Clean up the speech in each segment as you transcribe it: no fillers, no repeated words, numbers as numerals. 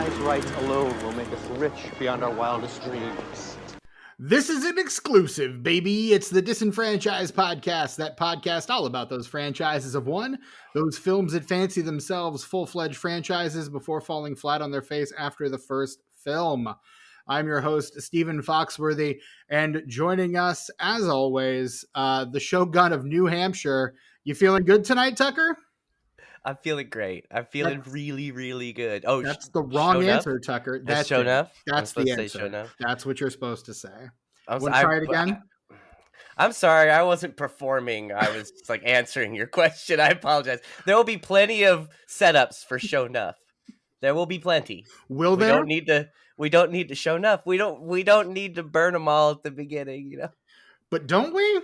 franchise rights alone will make us rich beyond our wildest dreams. This is an exclusive, baby. It's the Disenfranchised Podcast, that podcast all about those franchises of one, those films that fancy themselves full-fledged franchises before falling flat on their face after the first film. I'm your host, Stephen Foxworthy, and joining us, as always, the Shogun of New Hampshire. You feeling good tonight, Tucker? I'm feeling great. I'm feeling really, really good. Oh, that's the wrong Sho'nuff? answer, Tucker. That's Sho'nuff? That's the answer. Sho'nuff? That's what you're supposed to say. Want to try it again? I'm sorry, I wasn't performing. I was like answering your question. I apologize. There will be plenty of setups for Sho'nuff. There will be plenty. Will there? We don't need to Sho'nuff. We don't need to burn them all at the beginning, you know. But don't we?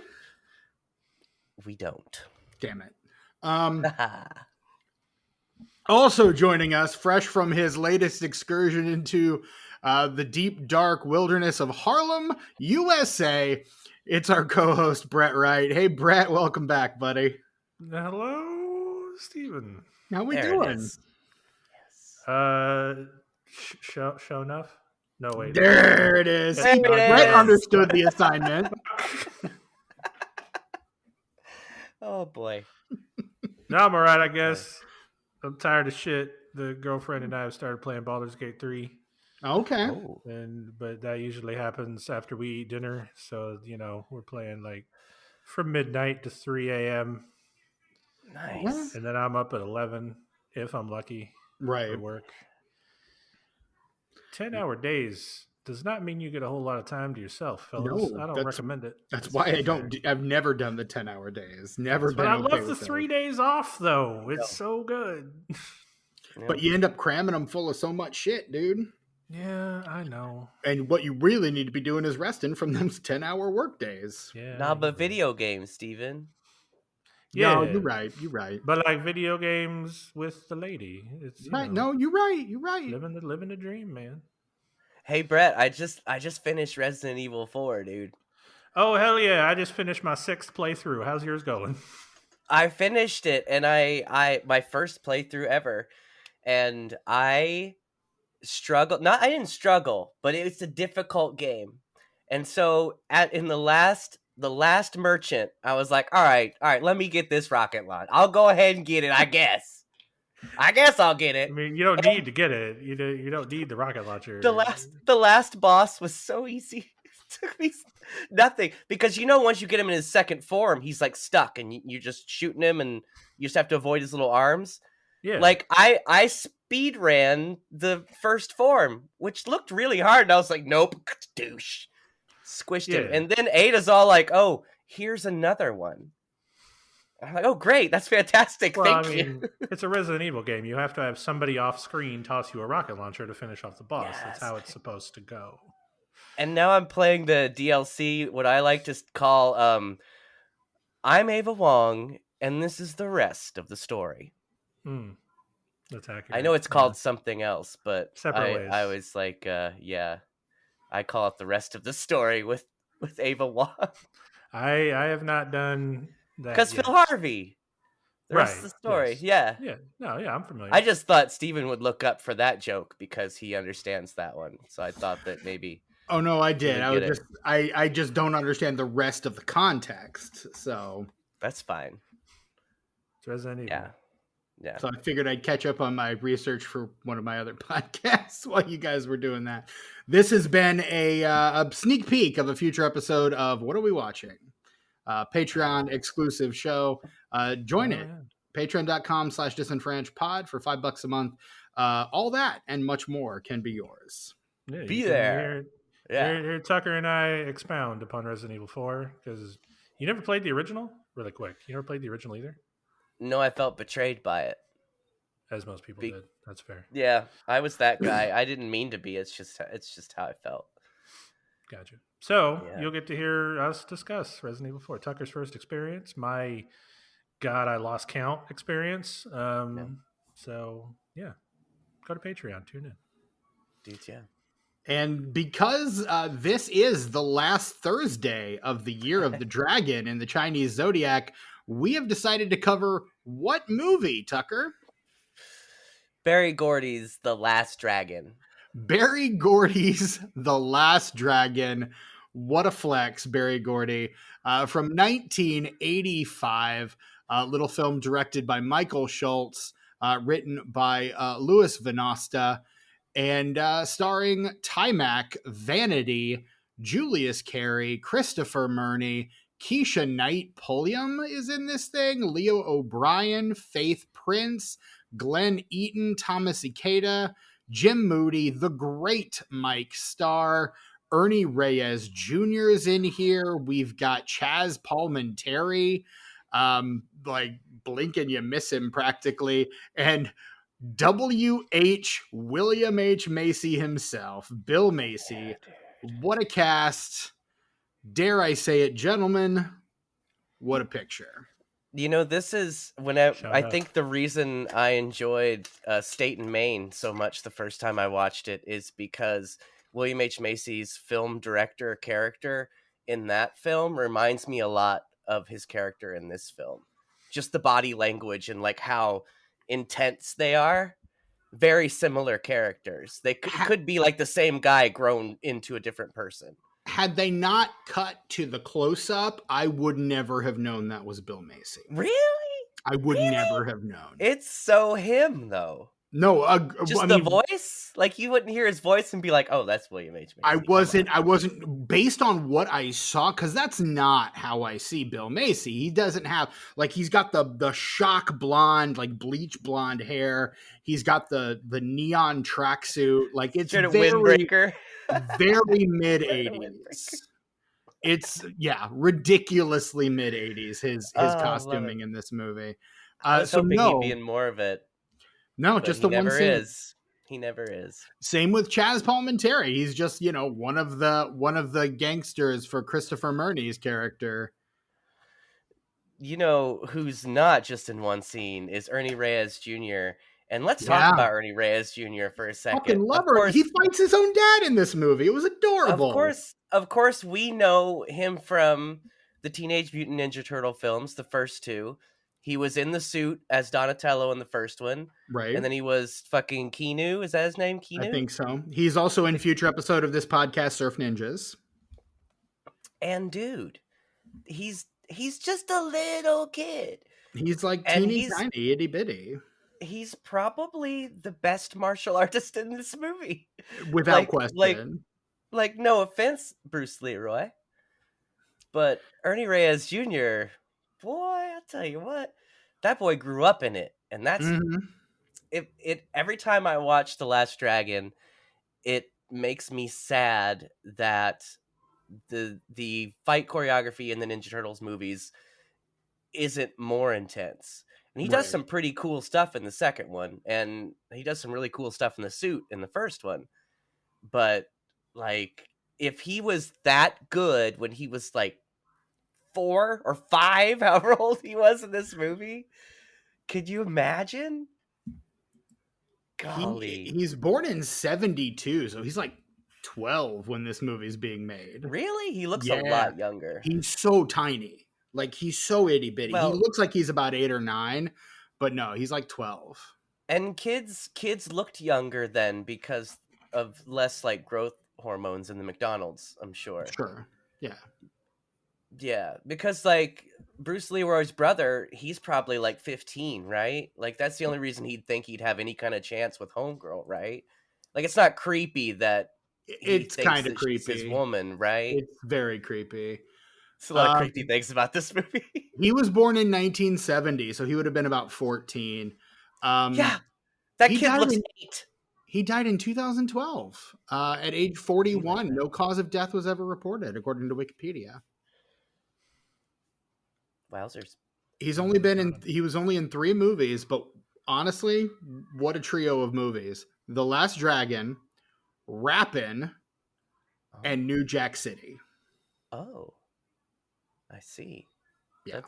We don't. Damn it. Also joining us, fresh from his latest excursion into the deep, dark wilderness of Harlem, USA, it's our co-host, Brett Wright. Hey, Brett, welcome back, buddy. Hello, Stephen. How we doing? Yes. Sho'nuff? No, wait. There it is. There it Brett is. understood the assignment. Oh, boy. No, I'm all right, I guess. I'm tired of shit. The girlfriend and I have started playing Baldur's Gate 3. Okay. But that usually happens after we eat dinner. So, you know, we're playing like from midnight to 3 a.m. Nice. And then I'm up at 11 if I'm lucky. Right. For work. 10-hour days does not mean you get a whole lot of time to yourself, fellas. No, I don't recommend it. That's why I've never done the 10-hour days. Never been. But I okay love the with 3 days off, though. It's so good. But you end up cramming them full of so much shit, dude. Yeah, I know. And what you really need to be doing is resting from those 10-hour work days. Yeah. Nah, but video games, Steven. Yeah, no, you're right. You're right. But like video games with the lady, it's right. No, you're right. You're right. Living the dream, man. Hey Brett, I just finished Resident Evil 4, dude. Oh hell yeah! I just finished my 6th playthrough. How's yours going? I finished it, and I my first playthrough ever, and I struggled. I didn't struggle, but it's a difficult game, and so in the last merchant, I was like, all right, let me get this rocket launch. I'll go ahead and get it, I guess. I'll get it. I mean, you don't need to get it. You don't need the rocket launcher. The last boss was so easy. It took me nothing, because once you get him in his second form, he's like stuck, and you're just shooting him, and you just have to avoid his little arms. Yeah. Like I speed ran the first form, which looked really hard, and I was like, nope, douche, squished him, and then Ada's all like, oh, here's another one. I'm like, oh, great. That's fantastic. Well, Thank you. It's a Resident Evil game. You have to have somebody off screen toss you a rocket launcher to finish off the boss. Yes. That's how it's supposed to go. And now I'm playing the DLC, what I like to call, I'm Ava Wong, and this is the rest of the story. That's accurate. I know it's called something else, but Separate ways. I was like, I call it the rest of the story with Ava Wong. I have not done that because Phil Harvey. The rest of the story. Yes. Yeah. Yeah, I'm familiar. I just thought Steven would look up for that joke because he understands that one. So I thought that maybe. Oh no, I did. I just don't understand the rest of the context. So that's fine. It's Resident Evil. Yeah. So I figured I'd catch up on my research for one of my other podcasts while you guys were doing that. This has been a sneak peek of a future episode of What Are We Watching? Patreon exclusive show. Join it. Patreon.com/disenfranchpod for $5 a month. All that and much more can be yours. Yeah, be there. Here Tucker and I expound upon Resident Evil 4 because you never played the original? Really quick. You never played the original either? No, I felt betrayed by it. As most people did. That's fair. Yeah, I was that guy. I didn't mean to be. It's just how I felt. Gotcha. So you'll get to hear us discuss Resident Evil 4. Tucker's first experience. My God, I lost count experience. So yeah, go to Patreon. Tune in. Dudes, yeah. And because this is the last Thursday of the Year of the Dragon in the Chinese Zodiac, we have decided to cover what movie, Tucker? Barry Gordy's The Last Dragon. Barry Gordy's The Last Dragon. What a flex, Barry Gordy. From 1985, little film directed by Michael Schultz, written by Louis Vanosta, and starring Timac, Vanity, Julius Carey, Christopher Murney, Keisha Knight Pulliam is in this thing, Leo O'Brien, Faith Prince, Glenn Eaton, Thomas Ikeda, Jim Moody, the great Mike Starr, Ernie Reyes Jr. is in here. We've got Chaz Palminteri, like blink and you miss him practically, and W.H. William H. Macy himself, Bill Macy. What a cast. Dare I say it, gentlemen, what a picture. You know, this is when I think the reason I enjoyed State and Maine so much the first time I watched it is because William H. Macy's film director character in that film reminds me a lot of his character in this film. Just the body language and like how intense they are. Very similar characters. They could be like the same guy grown into a different person. Had they not cut to the close-up, I would never have known that was Bill Macy. Really? I would never have known. It's so him, though. No, just the voice. Like you wouldn't hear his voice and be like, "Oh, that's William H. Macy." I wasn't based on what I saw, because that's not how I see Bill Macy. He doesn't have like he's got the shock blonde, like bleach blonde hair. He's got the neon tracksuit. Like it's very windbreaker. Very mid 80s. It's ridiculously mid 80s. His costuming in this movie. I was hoping he'd be in more of it. No, just the one scene. He never is. Same with Chaz Palminteri. He's just, one of the gangsters for Christopher Murney's character. You know who's not just in one scene is Ernie Reyes Jr. And let's talk about Ernie Reyes Jr. for a second. Fucking love her. He fights his own dad in this movie. It was adorable. Of course, we know him from the Teenage Mutant Ninja Turtle films, the first two. He was in the suit as Donatello in the first one. Right. And then he was fucking Keanu. Is that his name? Keanu? I think so. He's also in future episode of this podcast, Surf Ninjas. And dude, he's just a little kid. He's like teeny tiny, itty bitty. He's probably the best martial artist in this movie. Without question. Like, no offense, Bruce Leroy. But Ernie Reyes Jr., boy, I'll tell you what, that boy grew up in it. And that's it. Every time I watch The Last Dragon, it makes me sad that the fight choreography in the Ninja Turtles movies isn't more intense. And he does some pretty cool stuff in the second one, and he does some really cool stuff in the suit in the first one. But like, if he was that good when he was like 4 or 5, however old he was in this movie, could you imagine? Golly. He's born in 1972, so he's like 12 when this movie's being made. Really? He looks a lot younger. He's so tiny. Like, he's so itty bitty. He looks like he's about 8 or 9, but no, he's like 12. And kids looked younger then because of less like growth hormones in the McDonald's, I'm sure. Sure. Yeah. Yeah, because like Bruce Leroy's brother, he's probably like 15, right? Like that's the only reason he'd think he'd have any kind of chance with Homegirl, right? Like it's not creepy that it's kind of creepy. She's his woman, right? It's very creepy. It's a lot of creepy things about this movie. He was born in 1970, so he would have been about 14. Yeah, that kid looks 8. He died in 2012 at age 41. No cause of death was ever reported, according to Wikipedia. Wowzers. He was only in 3 movies, but honestly, what a trio of movies. The Last Dragon, Rappin', and New Jack City. Oh. I see. Yeah.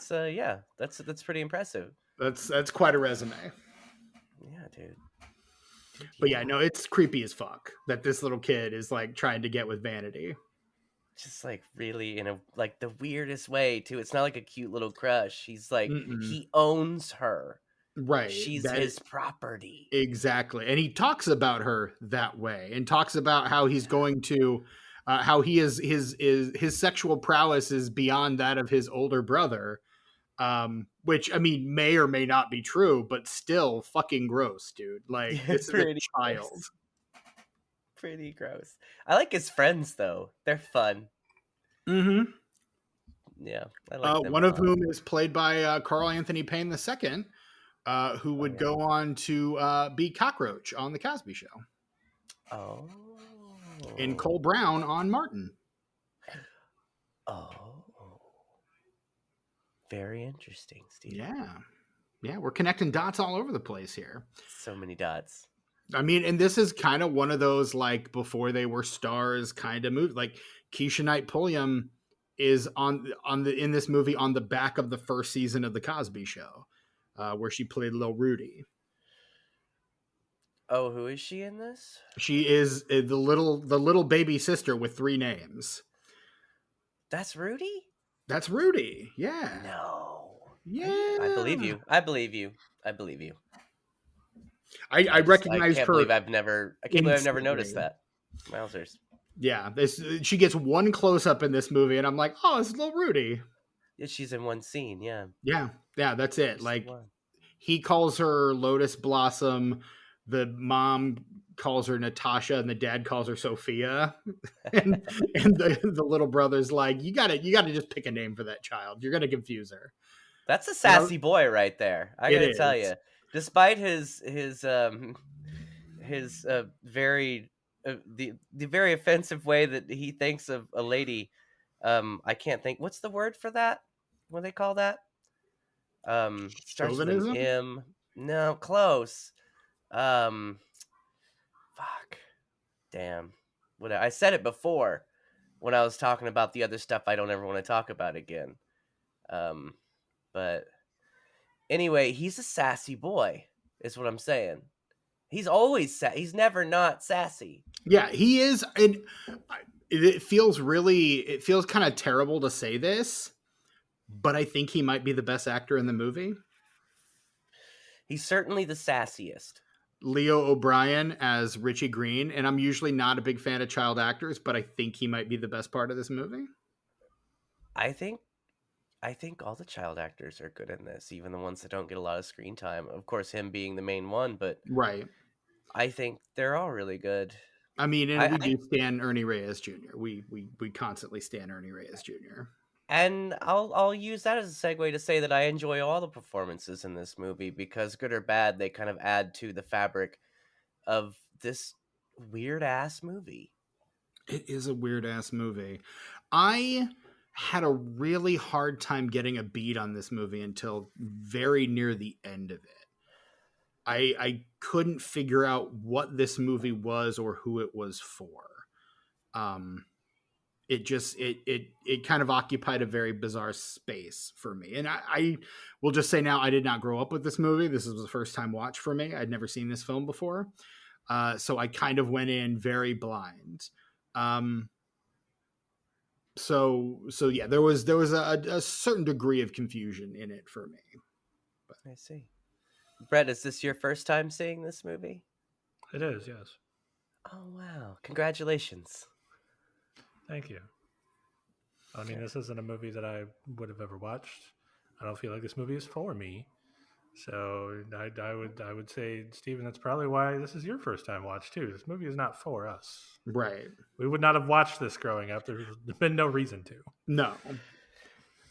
That's pretty impressive. That's quite a resume. Yeah, dude. But yeah, no, it's creepy as fuck that this little kid is like trying to get with Vanity. Just like really in a like the weirdest way too. It's not like a cute little crush. He's like he owns her. Right. She's That his property. exactly. And he talks about her that way, and talks about how he's going to how he is his sexual prowess is beyond that of his older brother. Which I mean may or may not be true, but still fucking gross, dude. Like, this is a Pretty child. gross. Pretty gross. I like his friends though. They're fun. Mm-hmm. Yeah, I like them. One of whom is played by Carl Anthony Payne II, who would go on to be Cockroach on The Cosby Show, Oh. and Cole Brown on Martin. Oh. Very interesting, Steve. Yeah, we're connecting dots all over the place here. So many dots. I mean, and this is kind of one of those, like, before they were stars kind of movie. Like, Keisha Knight Pulliam is in this movie on the back of the first season of The Cosby Show, where she played Lil Rudy. Oh, who is she in this? She is the little baby sister with 3 names. That's Rudy? That's Rudy. Yeah. No. Yeah. I believe you. I believe you. I believe you. I recognize her. I can't believe I've never noticed that. Wowzers. Yeah, she gets one close up in this movie, and I'm like, oh, it's little Rudy. Yeah, she's in one scene. Yeah. Yeah, that's it. Just like, one. He calls her Lotus Blossom. The mom calls her Natasha, and the dad calls her Sophia. and the little brother's like, you gotta just pick a name for that child. You're gonna confuse her. That's a sassy boy right there. I gotta tell you. Despite his very the very offensive way that he thinks of a lady, I can't think. What's the word for that? What do they call that? Starts with an M. No, close. Fuck. Damn. I said it before when I was talking about the other stuff I don't ever want to talk about again. But anyway, he's a sassy boy, is what I'm saying. He's always he's never not sassy. Yeah, he is. And it feels kind of terrible to say this, but I think he might be the best actor in the movie. He's certainly the sassiest. Leo O'Brien as Richie Green, and I'm usually not a big fan of child actors, but I think he might be the best part of this movie. I think all the child actors are good in this, even the ones that don't get a lot of screen time. Of course, him being the main one, but right. I think they're all really good. I mean, and we do stan Ernie Reyes Jr. We constantly stan Ernie Reyes Jr. And I'll use that as a segue to say that I enjoy all the performances in this movie, because good or bad, they kind of add to the fabric of this weird ass movie. It is a weird ass movie. I had a really hard time getting a beat on this movie until very near the end of it. I couldn't figure out what this movie was or who it was for. It just it kind of occupied a very bizarre space for me. And I will just say now, I did not grow up with this movie. This was the first time watch for me. I'd never seen this film before. So I kind of went in very blind. So yeah, there was a certain degree of confusion in it for me. But I see. Brett, is this your first time seeing this movie? It is, yes. Oh, wow. Congratulations. Thank you. I mean, this isn't a movie that I would have ever watched. I don't feel like this movie is for me. So I would say, Stephen, that's probably why this is your first time watch too. This movie is not for us. Right. We would not have watched this growing up. There's been no reason to. No.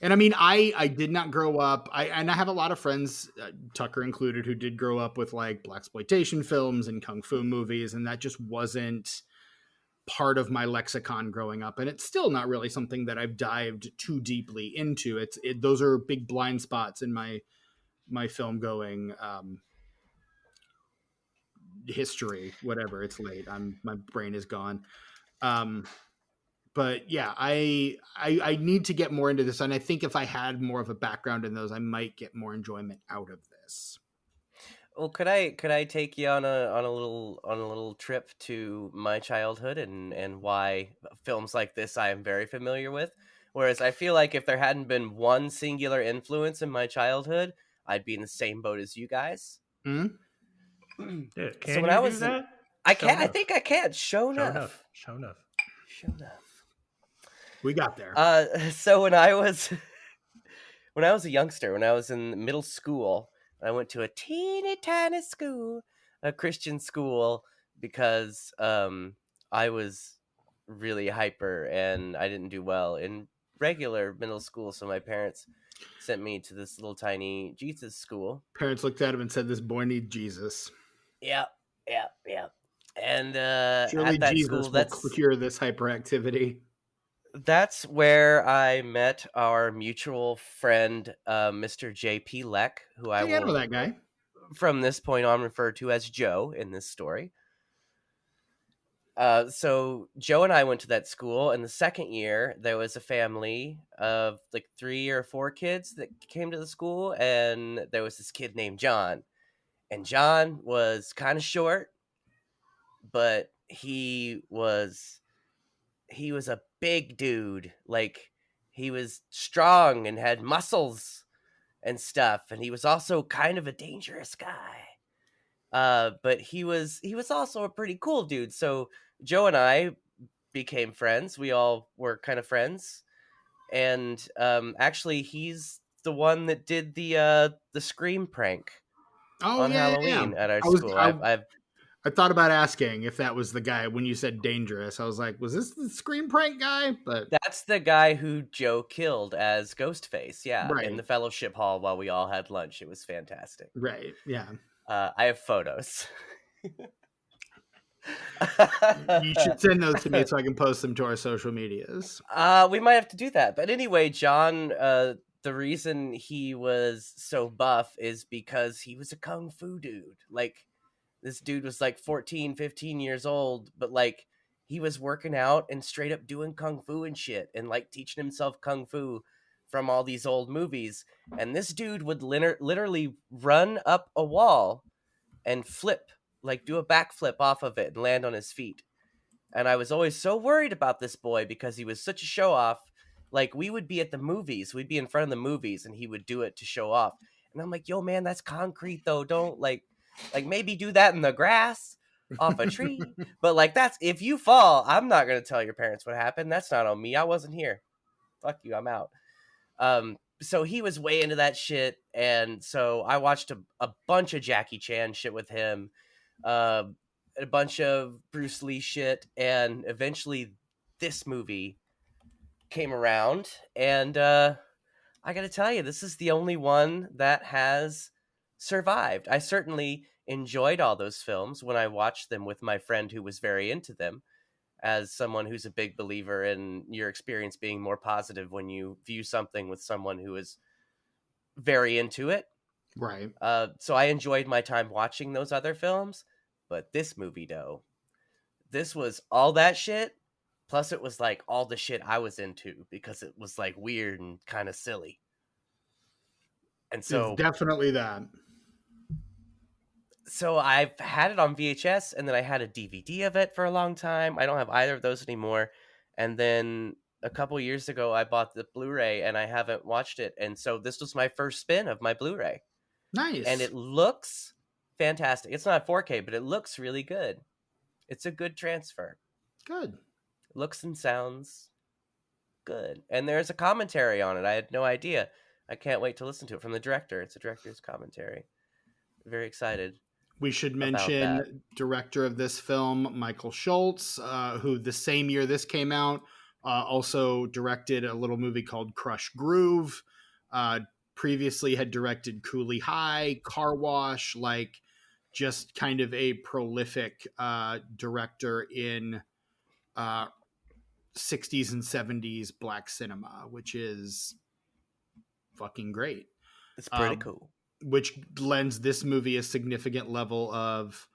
And I mean, I did not grow up. I have a lot of friends, Tucker included, who did grow up with like blaxploitation films and kung fu movies, and that just wasn't part of my lexicon growing up. And it's still not really something that I've dived too deeply into. Those are big blind spots in my film going history. Whatever, it's late. My brain is gone. But yeah, I need to get more into this, and I think if I had more of a background in those, I might get more enjoyment out of this. Well, could I take you on a little trip to my childhood and why films like this I am very familiar with? Whereas I feel like if there hadn't been one singular influence in my childhood, I'd be in the same boat as you guys. Hmm? Yeah, So can when you I do was that? I can. I think I can. Sho'nuff. Sho'nuff. We got there. So when I was a youngster, when I was in middle school, I went to a teeny tiny school, a Christian school, because I was really hyper and I didn't do well in regular middle school, so my parents sent me to this little tiny Jesus school. Parents looked at him and said, "This boy needs Jesus. Yeah, yeah, yeah. And Surely at that Jesus school, will cure this hyperactivity." that's where I met our mutual friend, Mr. J.P. Leck, who I Hey, I know will, that guy. from this point on, refer to as Joe in this story. So Joe and I went to that school, and the second year there was a family of like 3 or 4 kids that came to the school, and there was this kid named John, and John was kind of short, but he was a big dude. Like, he was strong and had muscles and stuff, and he was also kind of a dangerous guy. But he was also a pretty cool dude. So Joe and I became friends. We all were kind of friends, and actually, he's the one that did the Scream prank Oh on yeah, yeah. Halloween at our I was school. I, I've I thought about asking if that was the guy when you said dangerous. I was like, was this the screen prank guy? But That's the guy who Joe killed as Ghostface. Yeah, in right, the fellowship hall while we all had lunch. It was fantastic. right, yeah. I have photos. You should send those to me so I can post them to our social medias. We might have to do that. But anyway, John, the reason he was so buff is because he was a kung fu dude. Like, this dude was like 14, 15 years old, but like, he was working out and straight up doing kung fu and shit, and like teaching himself kung fu from all these old movies. And this dude would literally run up a wall and flip, like do a backflip off of it and land on his feet. And I was always so worried about this boy because he was such a show off. Like, we would be at the movies, we'd be in front of the movies, and he would do it to show off. And I'm like, yo, man, that's concrete though. Don't like maybe do that in the grass off a tree. But like, that's, if you fall, I'm not gonna tell your parents what happened. That's not on me. I wasn't here. Fuck you. I'm out. So he was way into that shit, and so I watched a bunch of Jackie Chan shit with him, a bunch of Bruce Lee shit, and eventually this movie came around, and I gotta tell you, this is the only one that has survived. I certainly enjoyed all those films when I watched them with my friend who was very into them, as someone who's a big believer in your experience being more positive when you view something with someone who is very into it. Right. So I enjoyed my time watching those other films, but this movie, though, this was all that shit, plus it was like all the shit I was into, because it was like weird and kind of silly. And so it's definitely that. So I've had it on VHS, and then I had a DVD of it for a long time. I don't have either of those anymore. And then a couple years ago, I bought the Blu-ray, and I haven't watched it. And so this was my first spin of my Blu-ray. Nice. And it looks fantastic. It's not 4K, but it looks really good. It's a good transfer. Good. Looks and sounds good. And there's a commentary on it. I had no idea. I can't wait to listen to it from the director. It's a director's commentary. Very excited. We should mention director of this film, Michael Schultz, who the same year this came out, also directed a little movie called Crush Groove. Previously had directed Cooley High, Car Wash, like just kind of a prolific director in 60s and 70s black cinema, which is fucking great. It's pretty cool. Which lends this movie a significant level of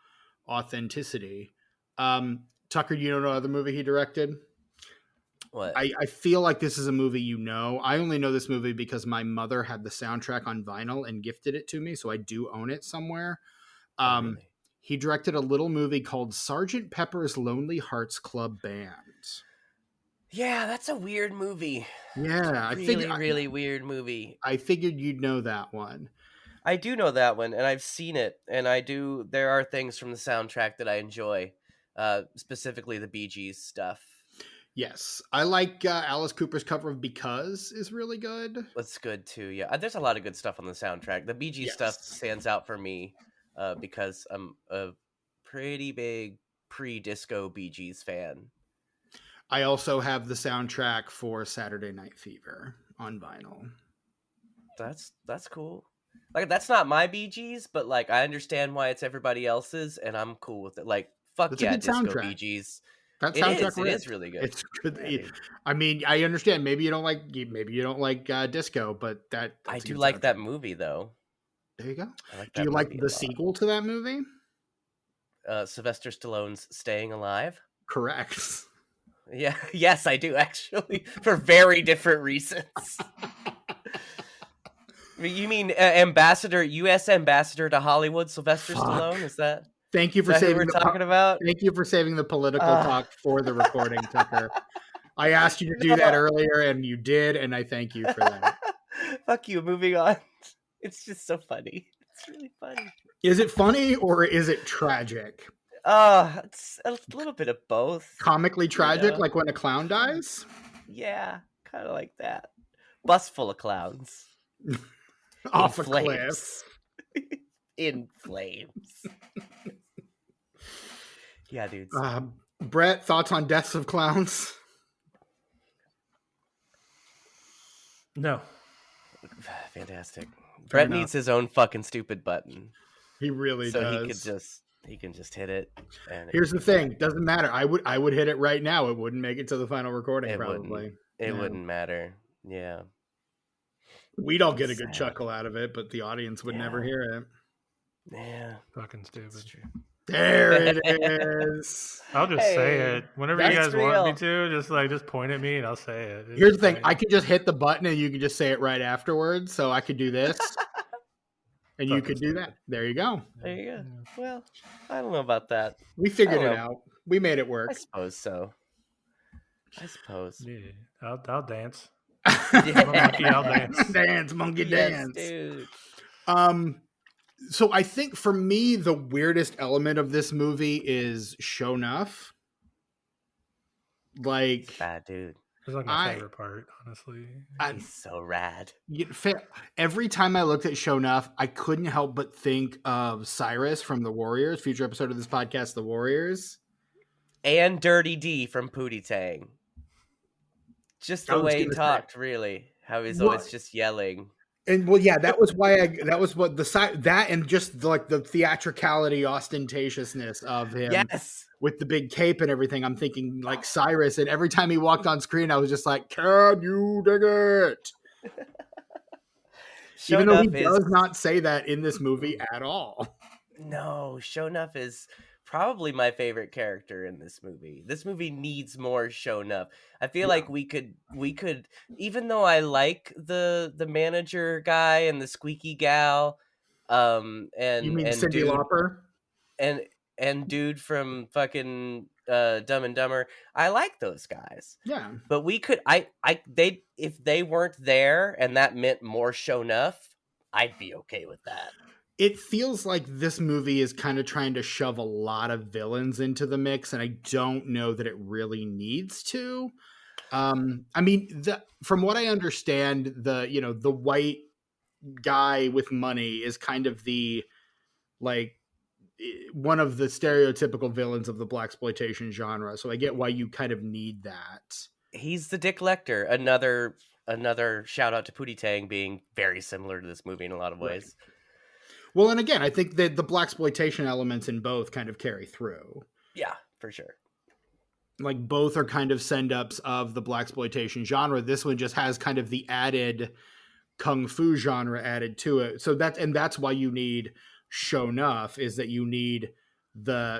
authenticity. Tucker, you don't know other movie he directed? What? I feel like this is a movie you know. I only know this movie because my mother had the soundtrack on vinyl and gifted it to me, so I do own it somewhere. Really? He directed a little movie called Sgt. Pepper's Lonely Hearts Club Band. Yeah, that's a weird movie. Yeah, really weird movie. I figured you'd know that one. I do know that one, and I've seen it, and there are things from the soundtrack that I enjoy, specifically the Bee Gees stuff. Yes, I like Alice Cooper's cover of "Because" is really good. That's good too. Yeah, there's a lot of good stuff on the soundtrack. The Bee Gees stuff stands out for me because I'm a pretty big pre-disco Bee Gees fan. I also have the soundtrack for Saturday Night Fever on vinyl. That's cool. Like, that's not my Bee Gees, but like I understand why it's everybody else's, and I'm cool with it. Like, fuck That's yeah, a good disco soundtrack. Bee Gees. That It soundtrack is really good. It's good. Yeah, I mean, I understand. Maybe you don't like disco, but that's I a do good like that soundtrack. movie though. There you go. I like Do that you like movie a the lot. sequel to that movie? Sylvester Stallone's Staying Alive. Correct. Yeah, yes, I do actually, for very different reasons. You mean U.S. ambassador to Hollywood, Sylvester Stallone? Is that? Thank you for Is that who saving we're talking about? Thank you for saving the political talk for the recording, Tucker. I asked you to do that earlier, and you did, and I thank you for that. Fuck you. Moving on. It's just so funny. It's really funny. Is it funny or is it tragic? It's a little bit of both. Comically tragic, like when a clown dies? Yeah, kind of like that. Bus full of clowns. Off a cliff. In flames. Yeah, dudes. Brett, thoughts on Deaths of Clowns? No. Fantastic. Brett needs his own fucking stupid button. He really does. So he can just hit it. And here's the thing: doesn't matter. I would hit it right now. It wouldn't make it to the final recording. Probably. It wouldn't matter. Yeah. We'd all get a good chuckle out of it, but the audience would never hear it. Yeah. Fucking stupid. There it is. I'll just say it. Whenever you guys want me to, just point at me and I'll say it. Here's the thing. I could just hit the button and you could just say it right afterwards. So I could do this. And you could do that. There you go. There you go. Well, I don't know about that. We figured it out. We made it work. I suppose so. Yeah. I'll dance. Monkey, I'll dance. Monkey dance. Dude. So I think for me, the weirdest element of this movie is Sho'nuff. Like, bad dude. It's like my favorite part, honestly. He's so rad. Every time I looked at Sho'nuff, I couldn't help but think of Cyrus from The Warriors, future episode of this podcast, The Warriors. And Dirty D from Pootie Tang. Just the way he talked, really. How he's always just yelling. And that was why and just like the theatricality, ostentatiousness of him. Yes. With the big cape and everything, I'm thinking like Cyrus. And every time he walked on screen, I was just like, can you dig it? Even though he does not say that in this movie at all. No, Sho'nuff is probably my favorite character in this movie. This movie needs more Sho'nuff. I feel like we could, even though I like the manager guy and the squeaky gal, and you mean Cyndi Lauper and dude from fucking Dumb and Dumber. I like those guys. Yeah, but we could, if they weren't there and that meant more Sho'nuff, I'd be okay with that. It feels like this movie is kind of trying to shove a lot of villains into the mix, and I don't know that it really needs to. I mean, from what I understand, the white guy with money is kind of the one of the stereotypical villains of the blaxploitation genre. So I get why you kind of need that. He's the Dick Lecter. Another shout out to Pootie Tang being very similar to this movie in a lot of ways. Right. Well, and again, I think that the blaxploitation elements in both kind of carry through. Yeah, for sure. Like both are kind of send-ups of the blaxploitation genre. This one just has kind of the added kung fu genre added to it. So that's why you need Sho'nuff, is that you need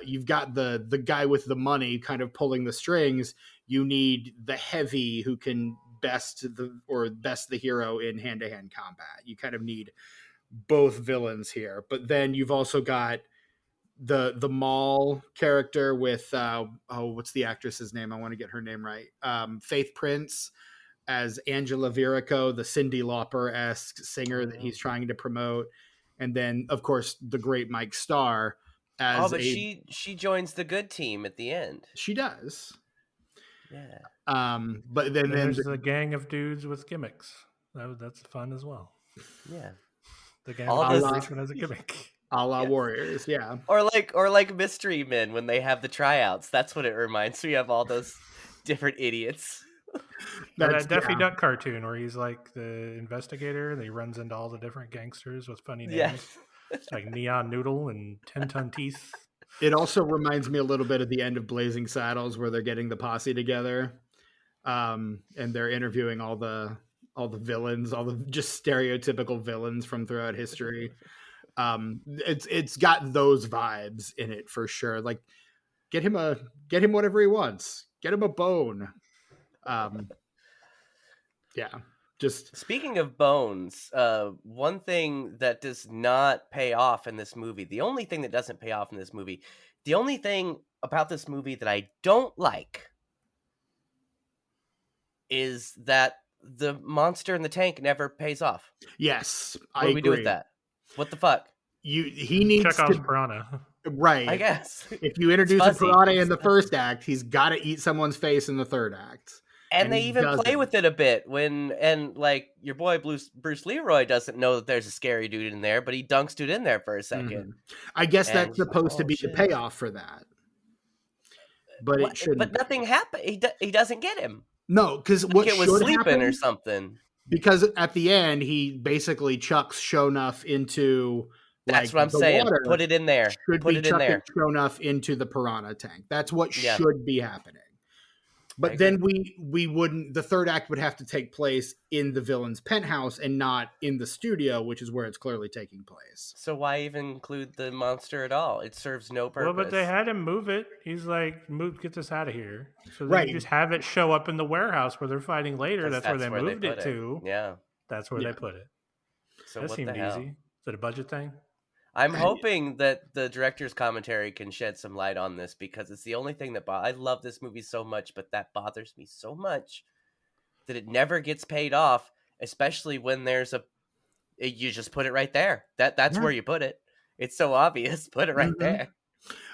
you've got the guy with the money kind of pulling the strings. You need the heavy who can best the hero in hand-to-hand combat. You kind of need both villains here, but then you've also got the mall character with what's the actress's name? I want to get her name right. Faith Prince as Angela Virico, the Cyndi Lauper-esque singer that he's trying to promote. And then, of course, the great Mike Starr as she joins the good team at the end. She does. Yeah. But then there's a gang of dudes with gimmicks. That's fun as well. Yeah. The gang of each one has a gimmick. A la Warriors, yeah. Or like Mystery Men when they have the tryouts. That's what it reminds me of, all those different idiots. That Daffy Duck cartoon where he's like the investigator and he runs into all the different gangsters with funny names. Yes. Like Neon Noodle and 10-Ton Teeth. It also reminds me a little bit of the end of Blazing Saddles where they're getting the posse together. And they're interviewing all the villains, all the just stereotypical villains from throughout history. It's got those vibes in it for sure. Like get him whatever he wants. Get him a bone. Yeah. Just speaking of bones, one thing that does not pay off in this movie, the only thing that doesn't pay off in this movie, the only thing about this movie that I don't like is that the monster in the tank never pays off. Yes, what do we do with that? What the fuck? He needs Chekhov's piranha. Right. I guess. If you introduce a piranha in the first act, he's got to eat someone's face in the third act. And they even play with it a bit like your boy Bruce Leroy doesn't know that there's a scary dude in there, but he dunks dude in there for a second. Mm-hmm. I guess that's supposed to be the payoff for that. But it shouldn't. But nothing happened. He doesn't get him. No, because what it was sleeping or something. Because at the end, he basically chucks Sho'nuff into. That's what I'm saying. Water. Put it in there. Put it in there. Sho'nuff into the piranha tank. That's what should be happening. But then we wouldn't. The third act would have to take place in the villain's penthouse and not in the studio, which is where it's clearly taking place. So why even include the monster at all? It serves no purpose. Well, but they had him move it. He's like, get this out of here. So they just have it show up in the warehouse where they're fighting later. That's where they moved it to. Yeah, that's where they put it. So that seemed easy. Is it a budget thing? I'm hoping that the director's commentary can shed some light on this, because it's the only thing that I love this movie so much, but that bothers me so much that it never gets paid off, especially when there's you just put it right there. That's where you put it. It's so obvious. Put it right there.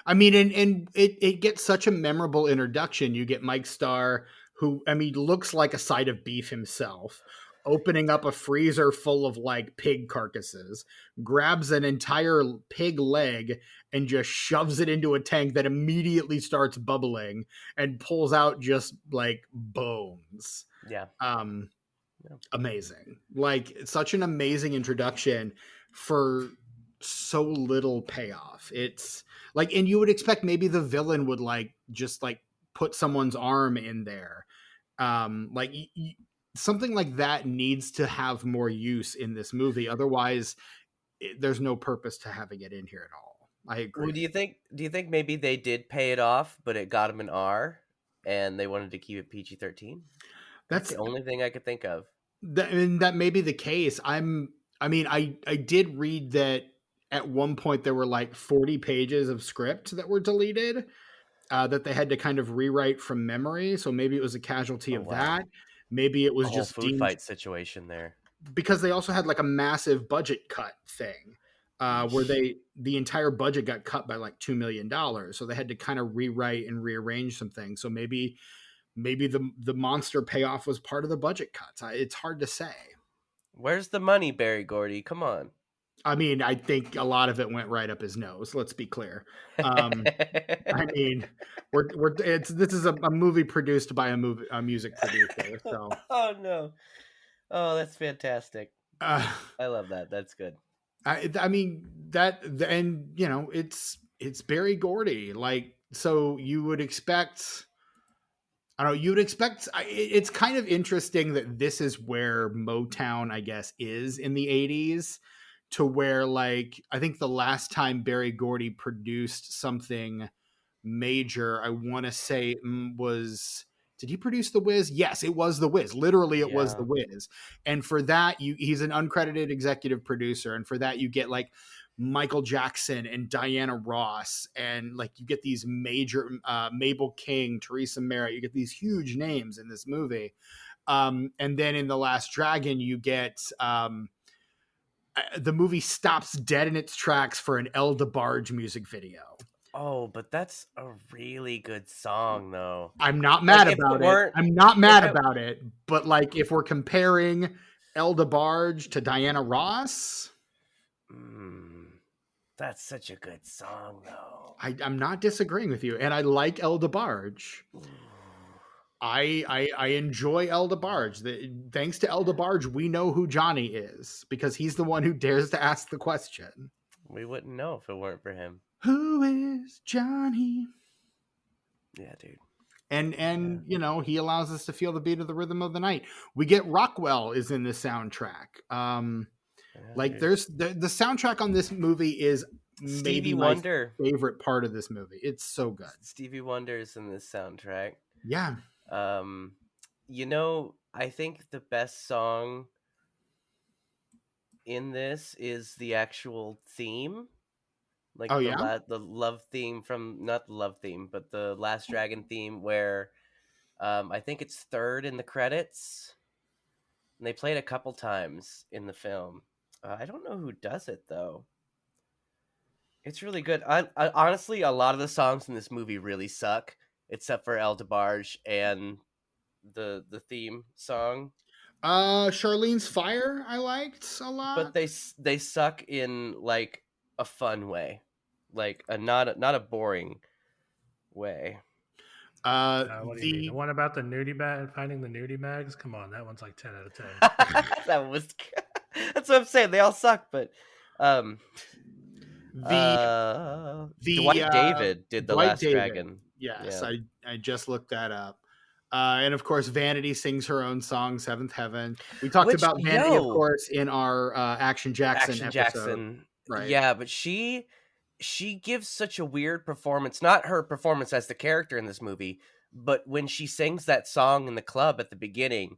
I mean, and it gets such a memorable introduction. You get Mike Starr, who, I mean, looks like a side of beef himself, opening up a freezer full of like pig carcasses, grabs an entire pig leg and just shoves it into a tank that immediately starts bubbling and pulls out just like bones. Yeah. Amazing. Like such an amazing introduction for so little payoff. It's like, and you would expect maybe the villain would like just like put someone's arm in there. Something like that needs to have more use in this movie. Otherwise, there's no purpose to having it in here at all. I agree. Well, do you think maybe they did pay it off, but it got them an R, and they wanted to keep it PG-13? That's the only thing I could think of. That may be the case. I did read that at one point there were like 40 pages of script that were deleted, that they had to kind of rewrite from memory. So maybe it was a casualty of that. Maybe it was just a food fight situation there, because they also had like a massive budget cut thing, where the entire budget got cut by like $2 million. So they had to kind of rewrite and rearrange some things. So maybe the monster payoff was part of the budget cuts. It's hard to say. Where's the money, Barry Gordy? Come on. I mean, I think a lot of it went right up his nose. Let's be clear. I mean, this is a movie produced by a music producer. So. Oh no! Oh, that's fantastic. I love that. That's good. I mean that, and you know, it's Barry Gordy. Like, so you would expect. I don't know. You'd expect. It's kind of interesting that this is where Motown, I guess, is in the 80s. To where, like, I think the last time Barry Gordy produced something major, I want to say was, did he produce The Wiz? Yes, it was The Wiz. Literally, it was The Wiz. And for that, he's an uncredited executive producer. And for that, you get like Michael Jackson and Diana Ross. And like you get these major, Mabel King, Teresa Merritt. You get these huge names in this movie. And then in The Last Dragon, you get... the movie stops dead in its tracks for an El DeBarge music video. Oh, but that's a really good song, though. I'm not mad Like, if it about it. weren't- I'm not mad if it- about it. But like, if we're comparing El DeBarge to Diana Ross, that's such a good song, though. I'm not disagreeing with you, and I like El DeBarge. I enjoy El DeBarge. Thanks to El DeBarge, we know who Johnny is because he's the one who dares to ask the question. We wouldn't know if it weren't for him. Who is Johnny? Yeah, dude. And you know, he allows us to feel the beat of the rhythm of the night. We get Rockwell is in the soundtrack. Like dude. there's the soundtrack on this movie is maybe my Wonder. favorite part of this movie. It's so good. Stevie Wonder's in this soundtrack. Yeah. You know, I think the best song in this is the actual theme. Like the love theme from, not the love theme, but the Last Dragon theme, where I think it's third in the credits. And they play it a couple times in the film. I don't know who does it, though. It's really good. I honestly, a lot of the songs in this movie really suck, except for El DeBarge and the theme song. Charlene's Fire I liked a lot. But they suck in like a fun way. Like not a boring way. What do you mean? The one about the nudie bag, finding the nudie bags? Come on, that one's like 10 out of 10. That was that's what I'm saying. They all suck, but Dwight David did the Dwight Last David. Dragon. Yes, yeah. I just looked that up. And of course, Vanity sings her own song, Seventh Heaven. We talked about Vanity, of course, in our Action Jackson episode. Right. Yeah, but she gives such a weird performance. Not her performance as the character in this movie, but when she sings that song in the club at the beginning,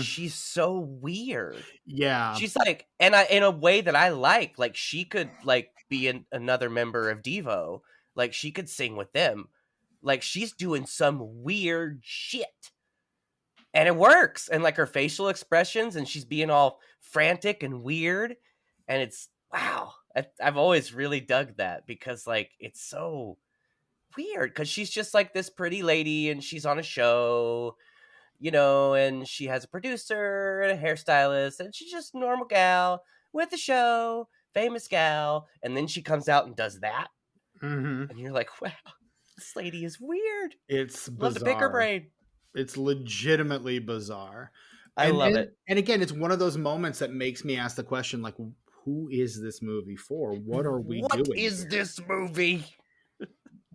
she's so weird. Yeah, she's like, and in a way that I like she could like be another member of Devo. Like she could sing with them. Like she's doing some weird shit, and it works. And like her facial expressions, and she's being all frantic and weird, and it's wow. I've always really dug that because like it's so weird because she's just like this pretty lady and she's on a show, you know, and she has a producer and a hairstylist and she's just a normal gal with a show, famous gal, and then she comes out and does that, and you're like, wow, this lady is weird. It's love to pick her brain. It's legitimately bizarre. I love it. And again, it's one of those moments that makes me ask the question, like, who is this movie for? What are we doing? What is this movie?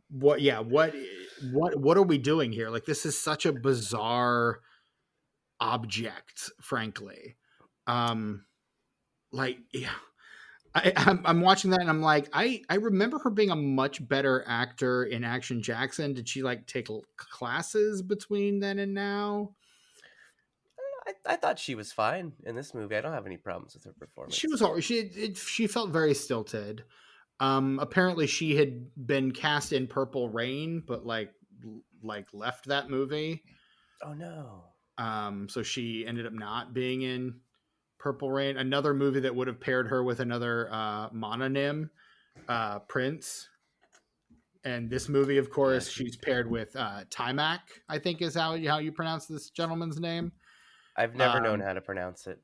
What are we doing here? Like, this is such a bizarre object, frankly. Like, yeah. I'm watching that and I'm like, I remember her being a much better actor in Action Jackson. Did she like take classes between then and now? I thought she was fine in this movie. I don't have any problems with her performance. She was all she felt very stilted. Apparently she had been cast in Purple Rain, but like left that movie. Oh no. So she ended up not being in Purple Rain, another movie that would have paired her with another mononym, Prince. And this movie, of course, she's paired with Timac, I think is how you pronounce this gentleman's name. I've never known how to pronounce it.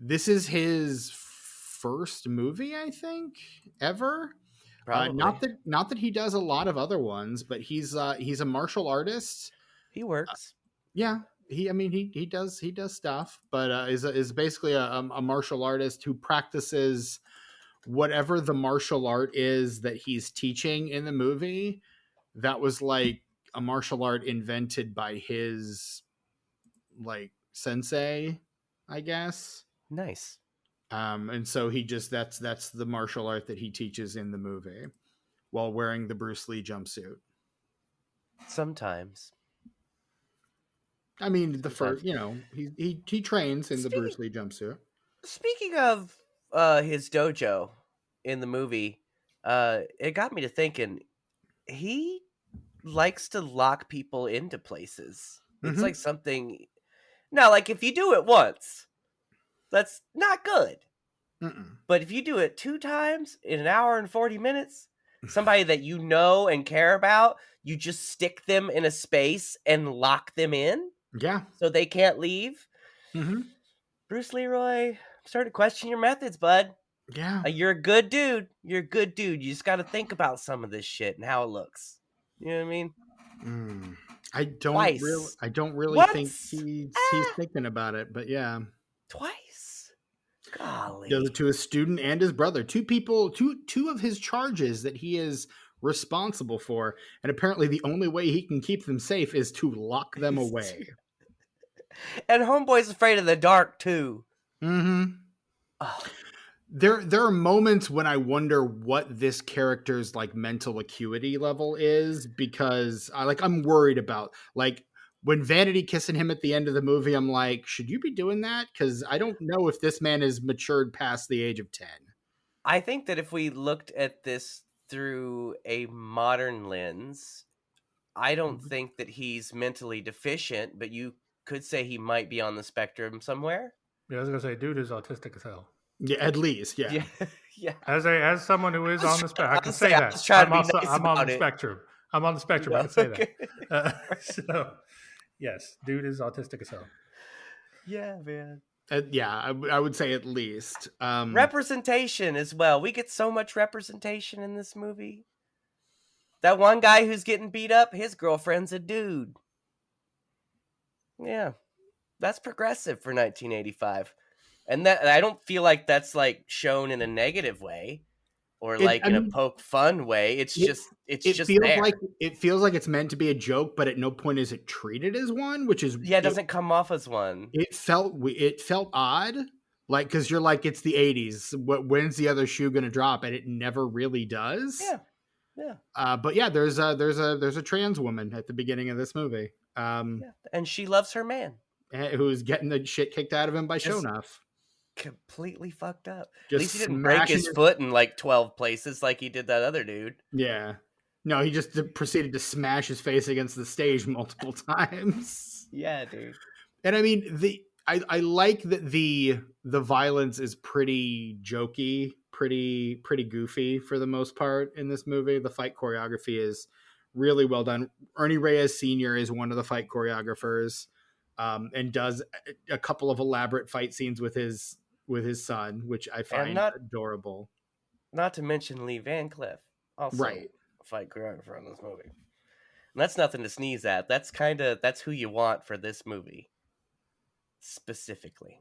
This is his first movie, I think, ever. Probably. Not that he does a lot of other ones, but he's a martial artist. He works. Yeah. He does stuff, but is basically a martial artist who practices whatever the martial art is that he's teaching in the movie. That was like a martial art invented by his like sensei, I guess. Nice. And so he just that's the martial art that he teaches in the movie while wearing the Bruce Lee jumpsuit. Sometimes. I mean, first, he trains in the Bruce Lee jumpsuit. Speaking of his dojo in the movie, it got me to thinking, he likes to lock people into places. It's like something. Now, like if you do it once, that's not good. But if you do it 2 times in an hour and 40 minutes, somebody that you know and care about, you just stick them in a space and lock them in. Yeah. So they can't leave. Bruce Leroy, I'm starting to question your methods, bud. Yeah. You're a good dude. You're a good dude. You just got to think about some of this shit and how it looks. You know what I mean? I don't really think he's thinking about it, but yeah. Twice. Golly. Does it to his student and his brother. Two of his charges that he is responsible for, and apparently the only way he can keep them safe is to lock them away. And Homeboy's afraid of the dark too. Oh. There are moments when I wonder what this character's like mental acuity level is, because I'm worried about like when Vanity kissing him at the end of the movie. I'm like, should you be doing that? Because I don't know if this man is matured past the age of 10. I think that if we looked at this through a modern lens, I don't think that he's mentally deficient, but you could say he might be on the spectrum somewhere. Yeah, I was gonna say, dude is autistic as hell. Yeah, at least, yeah. As someone who is on the spectrum, I can say that. I'm on the spectrum. I'm on the spectrum. I can say that. So, yes, dude is autistic as hell. Yeah, man. I would say at least representation as well. We get so much representation in this movie. That one guy who's getting beat up, his girlfriend's a dude. Yeah, that's progressive for 1985. And that I don't feel like that's like shown in a negative way or in a poke fun way. It just feels there. It feels like it's meant to be a joke, but at no point is it treated as one, which is it doesn't come off as one. It felt odd, like because you're like, it's the 80s. When's the other shoe gonna drop? And it never really does. Yeah. But yeah, there's a trans woman at the beginning of this movie. And she loves her man, who's getting the shit kicked out of him by Sho'nuff. Completely fucked up. Just at least he didn't break his foot in like 12 places like he did that other dude. Yeah. No, he just proceeded to smash his face against the stage multiple times. Yeah, dude. And I mean, I like that the violence is pretty jokey, pretty goofy for the most part in this movie. The fight choreography is really well done. Ernie Reyes Sr. is one of the fight choreographers, and does a couple of elaborate fight scenes with his son, which I find adorable. Not to mention Lee Van Cleef, also right, fight choreographer in this movie. And that's nothing to sneeze at. That's who you want for this movie. Specifically.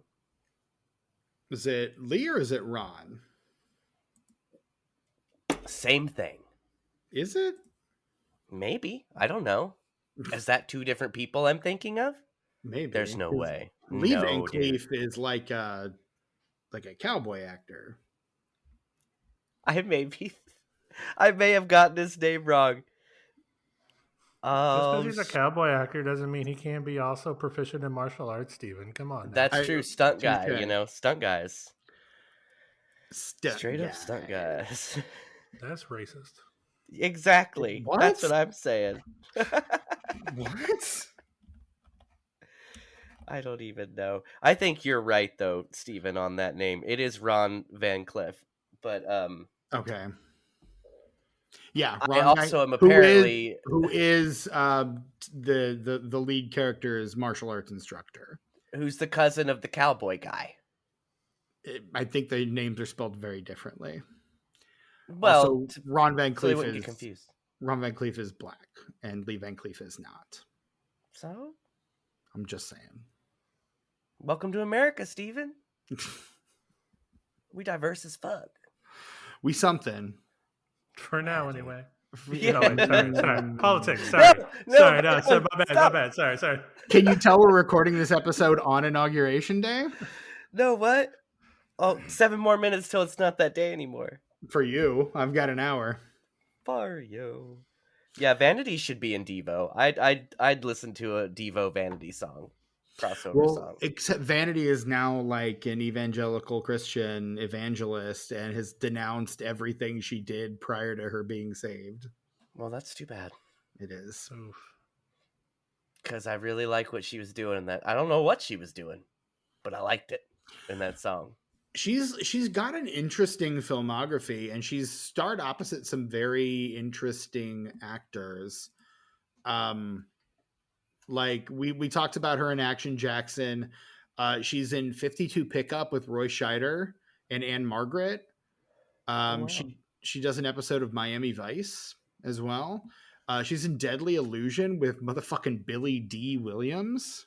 Is it Lee or is it Ron? Same thing. Is it? Maybe. I don't know. Is that two different people I'm thinking of? Maybe. There's no way. Lee Van Cleef is like a cowboy actor. I may have gotten his name wrong. Just because he's a cowboy actor doesn't mean he can't be also proficient in martial arts, Steven. Come on. That's true. Stunt guy, stunt guys. Straight up stunt guys. That's racist. Exactly. What? That's what I'm saying. What? I don't even know. I think you're right, though, Steven, on that name. It is Ron Van Cleef. But, okay. Yeah, Ron I also am apparently... Who is the lead character's martial arts instructor. Who's the cousin of the cowboy guy. I think the names are spelled very differently. Well, also, Ron Van Cleef so get confused. Ron Van Cleef is black, and Lee Van Cleef is not. So? I'm just saying. Welcome to America, Steven. We diverse as fuck. We something. For now, anyway. Yeah. Sorry. Politics. Sorry. My bad. Sorry. Can you tell we're recording this episode on Inauguration Day? No, what? Oh, 7 more minutes till it's not that day anymore. For you, I've got an hour. For you. Yeah, Vanity should be in Devo. I'd listen to a Devo Vanity song. Crossover song. Except Vanity is now like an evangelical Christian evangelist and has denounced everything she did prior to her being saved. Well, that's too bad. It is. Because I really like what she was doing in that. I don't know what she was doing, but I liked it in that song. she's got an interesting filmography, and she's starred opposite some very interesting actors. Like we talked about her in Action Jackson. She's in 52 Pickup with Roy Scheider and Anne Margaret. Wow. She does an episode of Miami Vice as well. She's in Deadly Illusion with motherfucking Billy D. Williams.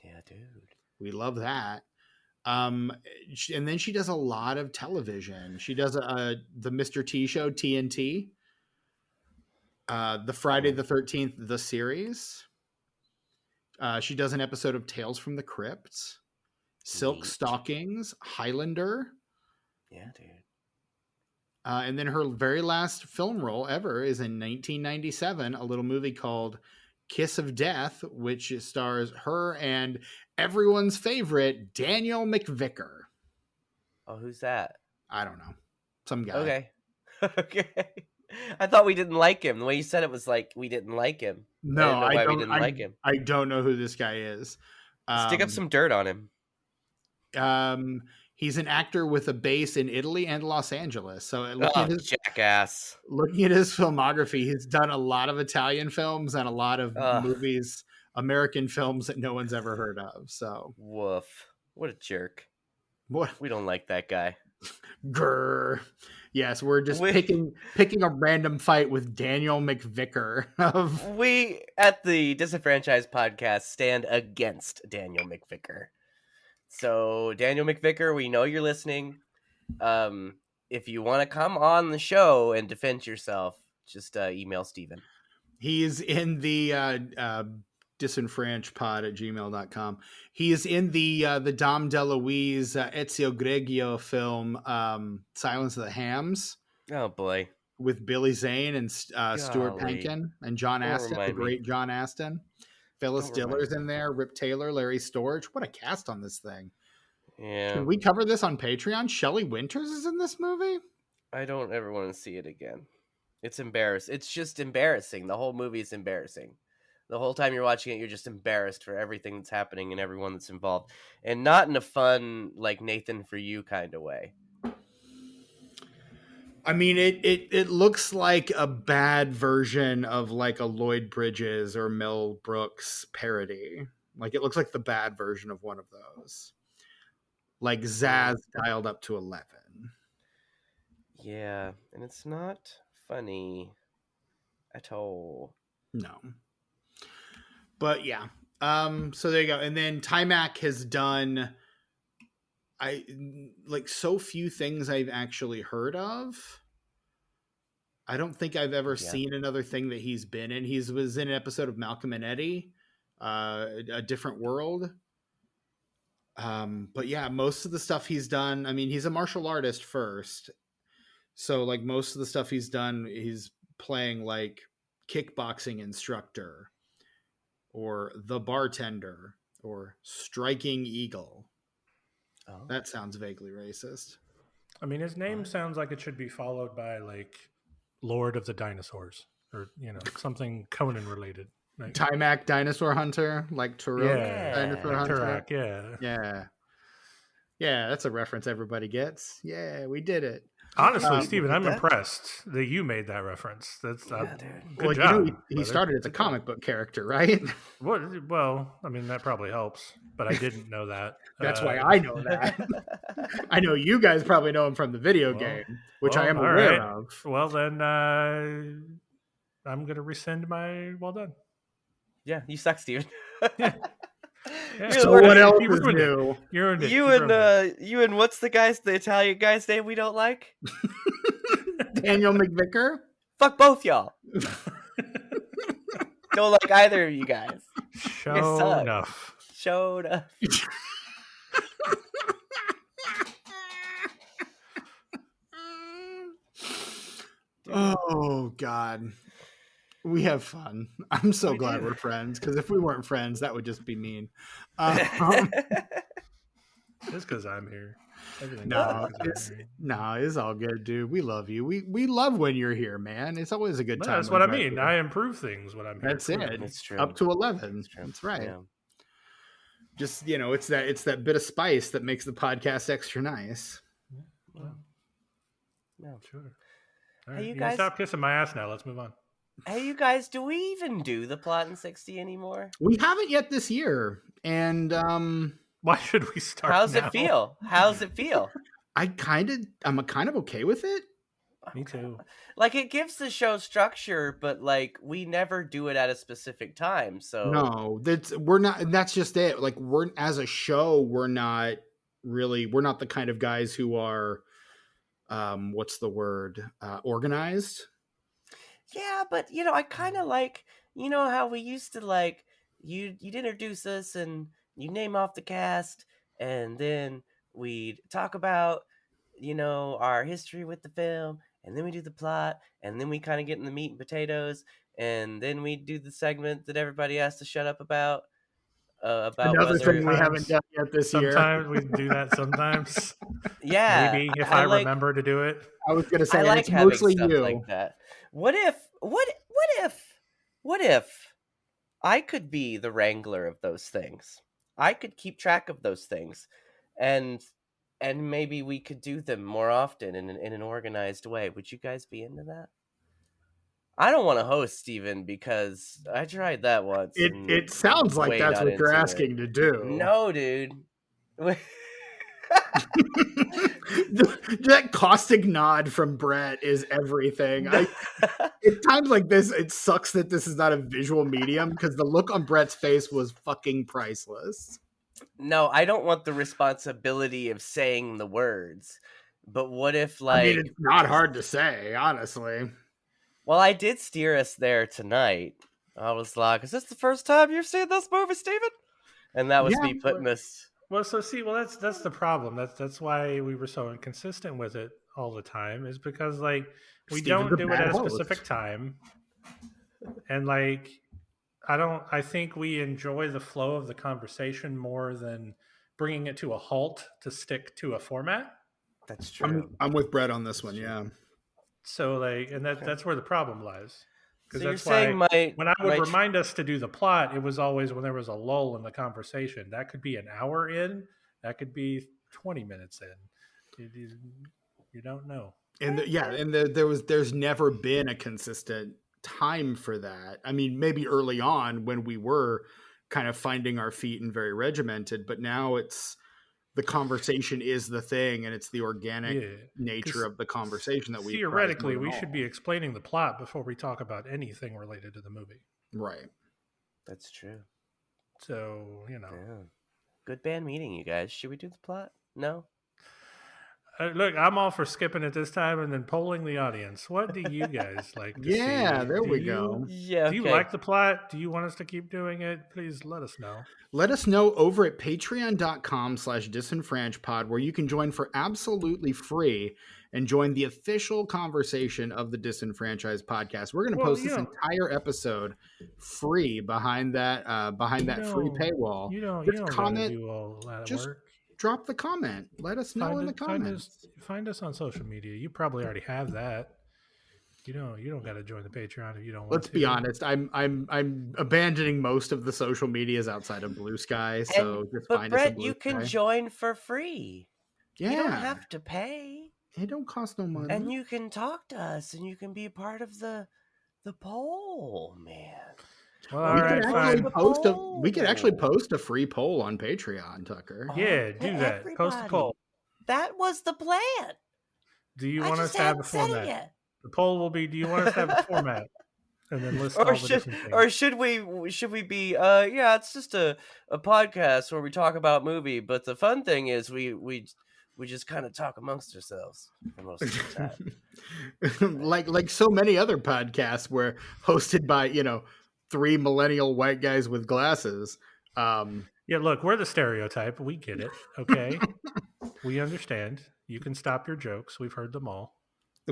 Yeah, dude. We love that. And then she does a lot of television. She does the Mr. T show, TNT. The Friday the 13th, the series. She does an episode of Tales from the Crypt, Silk Stockings, Highlander. Yeah, dude. And then her very last film role ever is in 1997, a little movie called Kiss of Death, which stars her and everyone's favorite Daniel McVicker. Oh, who's that? I don't know. Some guy. Okay. Okay. I thought we didn't like him. The way you said it was like we didn't like him. No, I didn't know why we didn't like him. I don't know who this guy is. Stick up some dirt on him. He's an actor with a base in Italy and Los Angeles. So jackass. Looking at his filmography, he's done a lot of Italian films and a lot of movies, American films that no one's ever heard of. So woof. What a jerk. What? We don't like that guy. Grr. Yes, we're just picking a random fight with Daniel McVicker. We at the Disenfranchised Podcast stand against Daniel McVicker. So Daniel McVicker, we know you're listening. If you want to come on the show and defend yourself, just email Steven. He's in the disenfranchpod@gmail.com. He is in the Dom DeLuise Ezio Greggio film Silence of the Hams. Oh boy, with Billy Zane and Stuart Pankin and John Astin, the great John Astin. Phyllis Diller's in there, Rip Taylor, Larry Storch. What a cast on this thing. Yeah. Can we cover this on Patreon? Shelley Winters is in this movie? I don't ever want to see it again. It's embarrassing. It's just embarrassing. The whole movie is embarrassing. The whole time you're watching it, you're just embarrassed for everything that's happening and everyone that's involved. And not in a fun, like Nathan for you kind of way. I mean, it looks like a bad version of like a Lloyd Bridges or Mel Brooks parody. Like it looks like the bad version of one of those. Like Zaz dialed up to 11. Yeah, and it's not funny at all. No. But yeah. So there you go. And then Timac has done so few things I've actually heard of. I don't think I've ever seen another thing that he's been in. He was in an episode of Malcolm and Eddie, A Different World. But yeah, most of the stuff he's done, I mean, he's a martial artist first. So like most of the stuff he's done, he's playing like kickboxing instructor or the bartender or striking eagle. Oh. That sounds vaguely racist. I mean, his name sounds like it should be followed by like Lord of the Dinosaurs or, something Conan related. Like, Timac Dinosaur Hunter, like Turok Dinosaur Hunter. Turok, yeah, that's a reference everybody gets. Yeah, we did it. Honestly, Steven, I'm impressed that you made that reference. That's good job. He started as a comic book character, right? Well, I mean, that probably helps, but I didn't know that. That's why I know that. I know you guys probably know him from the video game, which I am aware of. Well, then I'm going to rescind my well done. Yeah, you suck, Steven. Yeah. So what else is new? You and what's the Italian guy's name we don't like? Daniel McVicker? Fuck both y'all. Don't like either of you guys. Sho'nuff. Sho'nuff. Oh God. We have fun. I'm so glad we're friends, because if we weren't friends, that would just be mean. Just because I'm here. It's all good, dude. We love you. We love when you're here, man. It's always a good time. That's what I mean. I improve things when I'm here. That's it. That's true. Up to 11. That's right. Yeah. Just it's that bit of spice that makes the podcast extra nice. No. Sure. All Hey, right. you You guys. stop kissing my ass now. Let's move on. Hey, you guys. Do we even do the plot in 60 anymore? We haven't yet this year, and why should we start? How's now? it feel? How's it feel? I'm kind of okay with it. Me too. Like, it gives the show structure, but like we never do it at a specific time. So No, we're not. That's just it. Like as a show, we're not the kind of guys who are, what's the word? Organized. yeah, but I kind of like how we used to like you'd introduce us and you name off the cast, and then we'd talk about our history with the film, and then we do the plot, and then we kind of get in the meat and potatoes, and then we do the segment that everybody has to shut up about Another whether thing we haven't done yet this year. Sometimes we do that. Sometimes, yeah, maybe if I like, remember to do it. I was gonna say I like it's having mostly stuff you. like that. What if I could be the wrangler of those things? I could keep track of those things, and maybe we could do them more often in an organized way. Would you guys be into that? I don't want to host, Steven, because I tried that once. It sounds like way that's not what you're into asking to do. No, dude. That caustic nod from Brett is everything. At times like this, it sucks that this is not a visual medium because the look on Brett's face was fucking priceless. No, I don't want the responsibility of saying the words. But what if, like... I mean, it's not hard to say, honestly. Well, I did steer us there tonight. I was like, is this the first time you've seen this movie, Steven? And that was me putting us... Well, that's the problem. That's why we were so inconsistent with it all the time, is because like we don't do it at a specific time. And like I think we enjoy the flow of the conversation more than bringing it to a halt to stick to a format. That's true. I'm with Brett on this one, yeah. So like, and that's where the problem lies. Because So that's you're why saying when I would remind us to do the plot, it was always when there was a lull in the conversation. That could be an hour in, that could be 20 minutes in. You don't know. And there's never been a consistent time for that. I mean, maybe early on when we were kind of finding our feet and very regimented, but now it's the conversation is the thing, and it's the organic nature of the conversation that we theoretically we should be explaining the plot before we talk about anything related to the movie. Right. That's true. So, Yeah. Good band meeting, you guys. Should we do the plot? No? Look, I'm all for skipping it this time and then polling the audience. What do you guys like to see? There we go. Yeah. Do you like the plot? Do you want us to keep doing it? Please let us know. Let us know over at patreon.com/disenfranchpod, where you can join for absolutely free and join the official conversation of the Disenfranchised podcast. We're going to post this entire episode free behind that free paywall. You don't comment, do all that just work. Drop the comment. Let us know in the comments. Find us on social media. You probably already have that. You don't got to join the Patreon if you don't want to. Let's be honest. I'm abandoning most of the social medias outside of Blue Sky. So just find us in Blue you Sky. can join for free. Yeah. You don't have to pay. It don't cost no money. And you can talk to us, and you can be a part of the poll, man. Well, we could actually post a free poll on Patreon, Tucker. Yeah, do that. Everybody. Post a poll. That was the plan. Do you want us to have a format? The poll will be: do you want us to have a format? And then list all the different things. Or should we be? It's just a podcast where we talk about movie, but the fun thing is we just kind of talk amongst ourselves for most of the time. like so many other podcasts were hosted by 3 millennial white guys with glasses. Yeah, look, we're the stereotype. We get it. Okay. We understand. You can stop your jokes. We've heard them all.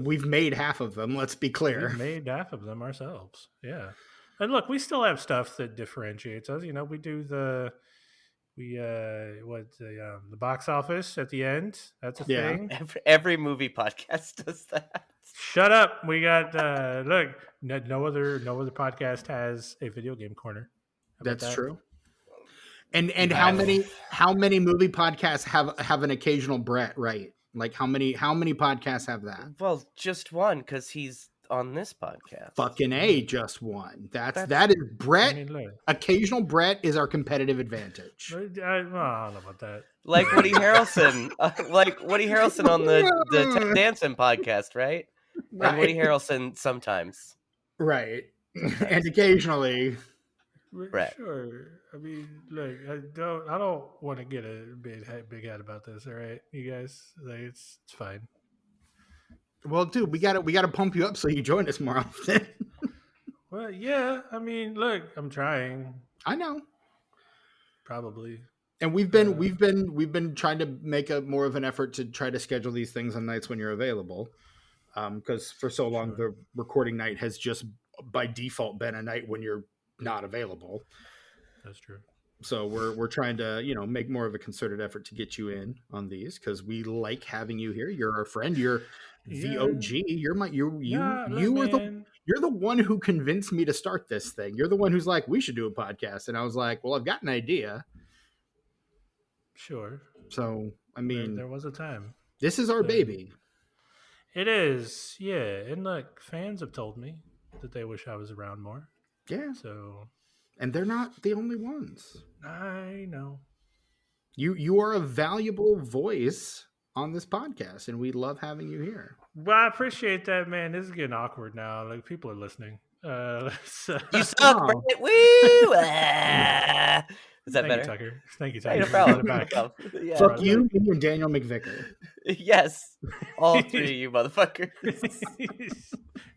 We've made half of them. Let's be clear. We've made half of them ourselves. Yeah. And look, we still have stuff that differentiates us. We do the box office at the end. That's a thing. Every movie podcast does that. Shut up. We got look. No other podcast has a video game corner. That's true. And how many movie podcasts have an occasional Brett? Right. Like how many podcasts have that? Well, just one, because he's on this podcast. Fucking A, just one. That is Brett. I mean, look, occasional Brett is our competitive advantage. I don't know about that. Like Woody Harrelson, on the Ted Danson podcast, right? And Woody Harrelson sometimes. Right. And occasionally. Brett. Sure. I mean, look, I don't want to get a big head about this. All right, you guys, like it's fine. Well, dude, we gotta pump you up so you join us more often. Well, yeah. I mean, look, I'm trying. I know. Probably. And we've been trying to make a more of an effort to try to schedule these things on nights when you're available. Because for so long the recording night has just by default been a night when you're not available. That's true. So we're trying to, make more of a concerted effort to get you in on these because we like having you here. You're our friend. You're the OG. You're the one who convinced me to start this thing. You're the one who's like, we should do a podcast. And I was like, well, I've got an idea. Sure. So, I mean, there was a time. This is our baby. It is. Yeah. And look, fans have told me that they wish I was around more. Yeah. So, and they're not the only ones. I know. You are a valuable voice on this podcast, and we love having you here. Well, I appreciate that, man. This is getting awkward now. Like people are listening. So. You suck, Brett. Woo! Is that better? Tucker. Thank you, Tucker. Hey, no problem. Yeah, fuck you, me, and Daniel McVicker. Yes, all three of you motherfuckers.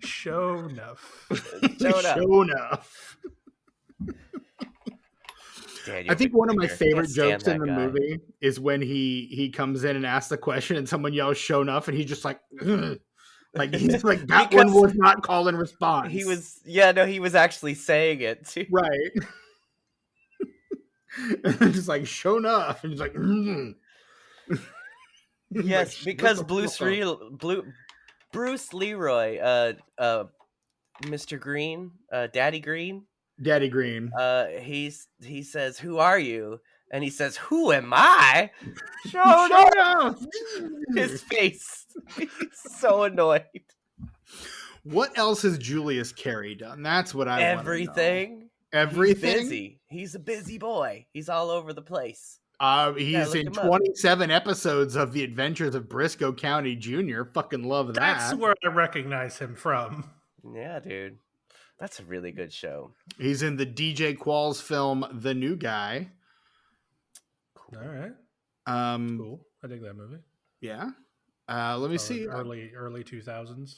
Sho'nuff. I think one of my favorite jokes in the movie is when he comes in and asks the question and someone yells "Sho'nuff" and he's just like, ugh. Like he's like that one was not call and response. He was actually saying it too. Right. And just like Sho'nuff and he's like, yes, like, because Bruce Leroy, Mr. Green, Daddy Green. He says, "Who are you?" And he says, "Who am I?" Sho'nuff. His face. He's so annoyed. What else has Julius Carey done? That's what I want to know. Everything. He's busy. He's a busy boy. He's all over the place. He's in 27 episodes of The Adventures of Briscoe County Jr. Fucking love that. That's where I recognize him from. Yeah, dude. That's a really good show. He's in the DJ Qualls film The New Guy. Cool. All right. Cool. I dig that movie. Yeah. Let me see. Early 2000s.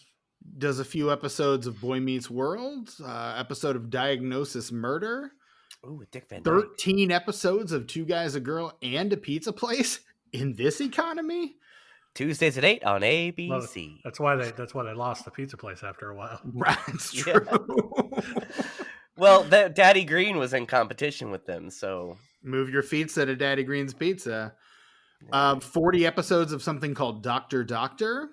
Does a few episodes of Boy Meets World. Episode of Diagnosis Murder. Ooh, Dick Van 13 episodes of Two Guys, a Girl, and a Pizza Place in this economy. Tuesdays at 8 on ABC. Well, that's why they lost the Pizza Place after a while. Right, it's true. Well, Daddy Green was in competition with them, so move your feet to Daddy Green's Pizza. 40 episodes of something called Dr. Doctor.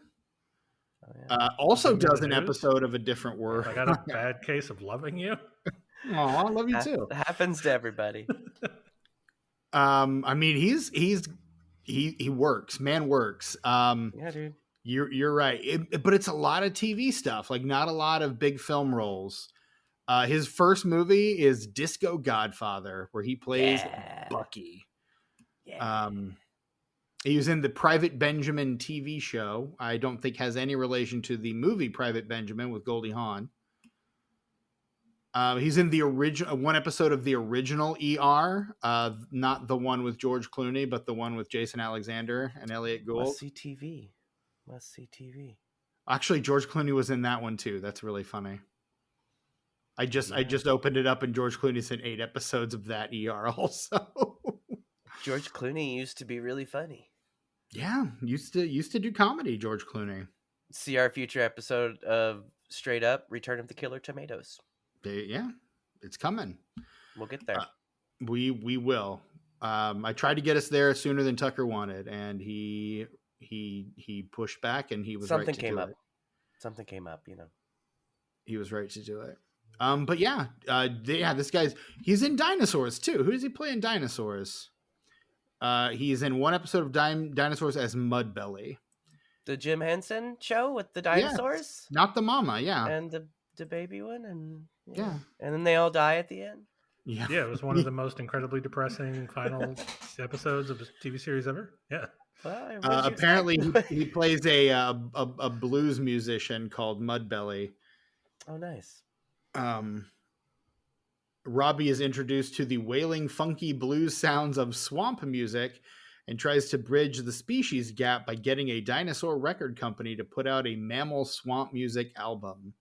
Oh, yeah. Also does an episode of A Different World. I got a bad case of loving you. Oh, I love you too. It happens to everybody. I mean, he works. Man works. Yeah, dude. You're right. But it's a lot of TV stuff. Like not a lot of big film roles. His first movie is Disco Godfather, where he plays Bucky. Yeah. He was in the Private Benjamin TV show. I don't think has any relation to the movie Private Benjamin with Goldie Hawn. He's in the original one episode of the original ER, not the one with George Clooney, but the one with Jason Alexander and Elliot Gould. Must see TV. Actually, George Clooney was in that one too. That's really funny. I just opened it up and George Clooney's in 8 episodes of that ER also. George Clooney used to be really funny. Yeah, used to do comedy, George Clooney. See our future episode of Straight Up, Return of the Killer Tomatoes. Yeah, it's coming. We'll get there. We will. I tried to get us there sooner than Tucker wanted, and he pushed back, and he was right to do it. Something came up, you know. He was right to do it. But yeah, this he's in Dinosaurs too. Who does he play in Dinosaurs? He's in one episode of Dinosaurs as Mudbelly. the Jim Henson show with the Yes. dinosaurs? Not the mama, yeah. And the baby one, and Yeah. And then they all die at the end. Yeah. Yeah, it was one of the most incredibly depressing final episodes of a TV series ever. Yeah. Well, Apparently, he plays a blues musician called Mudbelly. Oh, nice. Robbie is introduced to the wailing, funky blues sounds of swamp music and tries to bridge the species gap by getting a dinosaur record company to put out a mammal swamp music album.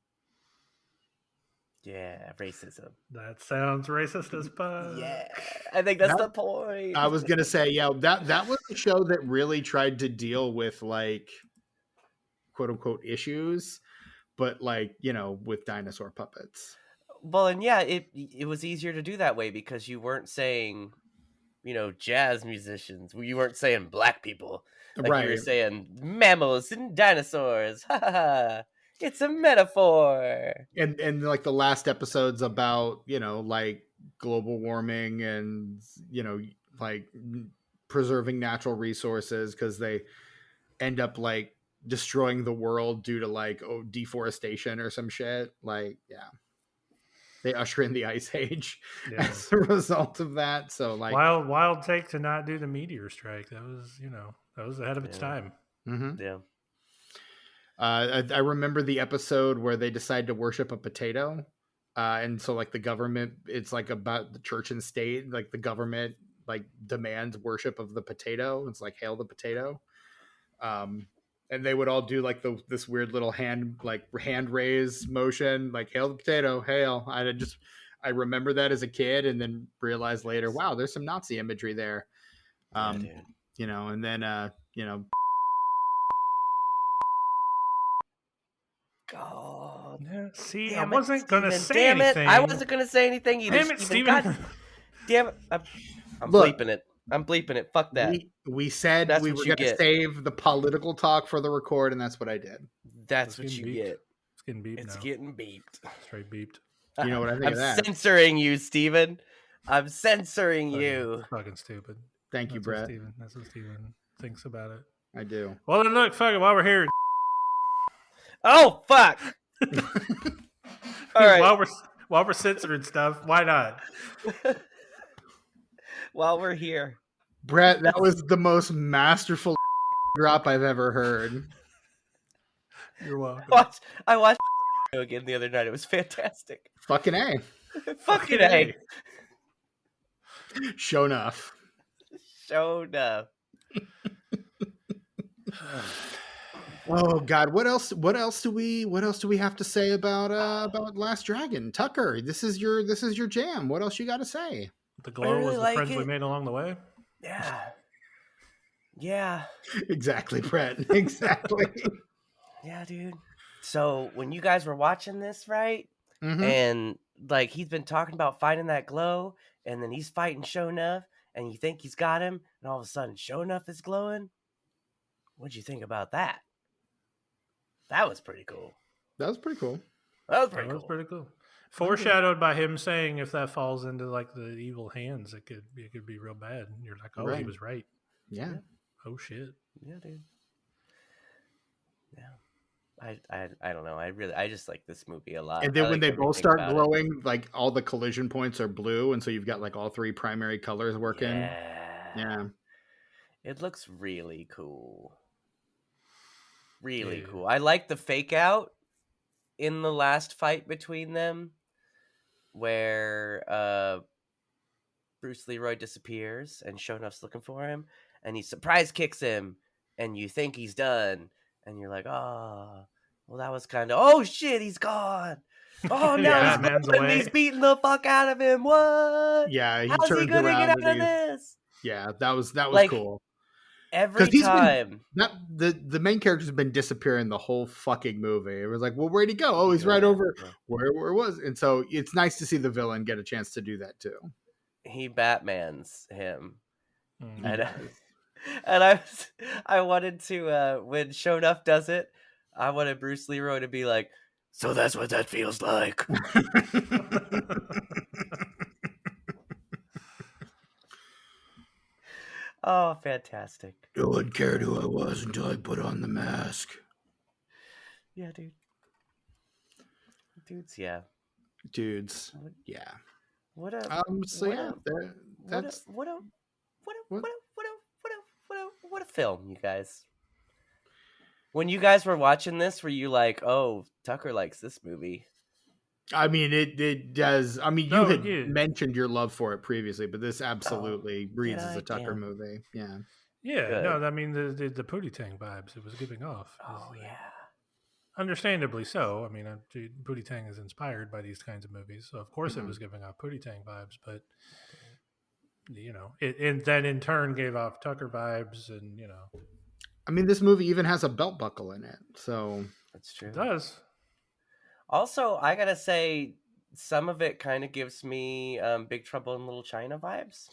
Yeah, racism. That sounds racist as fuck. Yeah, I think that's the point. I was going to say, yeah, that was a show that really tried to deal with, like, quote unquote issues, but, like, you know, with dinosaur puppets. Well, and yeah, it was easier to do that way because you weren't saying, you know, jazz musicians. You weren't saying black people. Like, right. You were saying mammals and dinosaurs. Ha ha ha. It's a metaphor. And like the last episode's about, you know, like global warming and, you know, like preserving natural resources because they end up like destroying the world due to like deforestation or some shit. Like, yeah. They usher in the ice age as a result of that. So like wild take to not do the meteor strike. That was, you know, that was ahead of its time. Mm-hmm. Yeah. I remember the episode where they decide to worship a potato. And so like the government, it's like about the church and state, like the government like demands worship of the potato. It's like, hail the potato. And they would all do like this weird little hand raise motion, like hail the potato, hail. I remember that as a kid and then realized later, wow, there's some Nazi imagery there. You know, and then, you know, God. Yeah, see, Damn I wasn't going to say Damn anything. it. I wasn't going to say anything either. Damn it, Steven. God damn it. I'm Look, bleeping it. I'm bleeping it. Fuck that. We said That's we what were you going to get. save the political talk for the record, and that's what I did. That's what you get. It's getting beeped. It's now. getting beeped. Straight beeped. You know what I think I'm of that? censoring you, Steven. I'm censoring you. Fucking stupid. Thank you, Brett. That's what Steven thinks about it. I do. Well, then look, fuck it, while we're here. Oh, fuck. All right. While we're censoring stuff, why not? While we're here. Brett, that was the most masterful drop I've ever heard. You're welcome. I watched again the other night. It was fantastic. Fucking A. Fucking A. Sho'nuff. Sho'nuff. Oh God, what else do we have to say about Last Dragon? Tucker, this is your jam. What else you got to say? The glow really was the like friends it. we made along the way. Yeah. Exactly, Brett. Exactly. Yeah, dude. So when you guys were watching this, right? Mm-hmm. And like he's been talking about finding that glow, and then he's fighting Sho'nuff, and you think he's got him, and all of a sudden Sho'nuff is glowing. What'd you think about that? That was pretty cool. That was pretty cool. That was pretty cool. Foreshadowed by him saying if that falls into like the evil hands, it could be real bad. And you're like, oh, right. He was right. Yeah. Oh shit. Yeah, dude. Yeah. I don't know. I just like this movie a lot. And then when they both start glowing, like all the collision points are blue, and so you've got like all three primary colors working. Yeah. It looks really cool. Really cool. I like the fake out in the last fight between them where Bruce Leroy disappears and Sho'nuff's looking for him and he surprise kicks him and you think he's done and you're like, oh, well that was kind of, oh shit, he's gone. Oh, now he's beating the fuck out of him. What? Yeah, how's he gonna get out of this? Yeah, that was like, cool. Every time the main character's been disappearing the whole fucking movie. It was like, well, where'd he go? Oh, he's right over where was? And so it's nice to see the villain get a chance to do that too. He Batmans him, Mm-hmm. and I wanted to when Sho'nuff does it, I wanted Bruce Leroy to be like, so that's what that feels like. Oh, fantastic. No one cared who I was until I put on the mask. Yeah, dude. Dudes, yeah. Dudes, yeah. What a So what yeah, a that's what a film, you guys. When you guys were watching this, were you like, "Oh, Tucker likes this movie"? I mean, it does. I mean, you No, had yeah. mentioned your love for it previously, but this Oh, absolutely reads did as I? a Tucker Damn. movie. Yeah. Yeah, Good. no, I mean the Pootie Tang vibes it was giving off. Oh is, yeah. Understandably so. I mean, Pootie Tang is inspired by these kinds of movies, so of course it was giving off Pootie Tang vibes. But you know, it then in turn gave off Tucker vibes, and you know, I mean, this movie even has a belt buckle in it, so That's true. it does. Also, I gotta say, some of it kind of gives me Big Trouble in Little China vibes.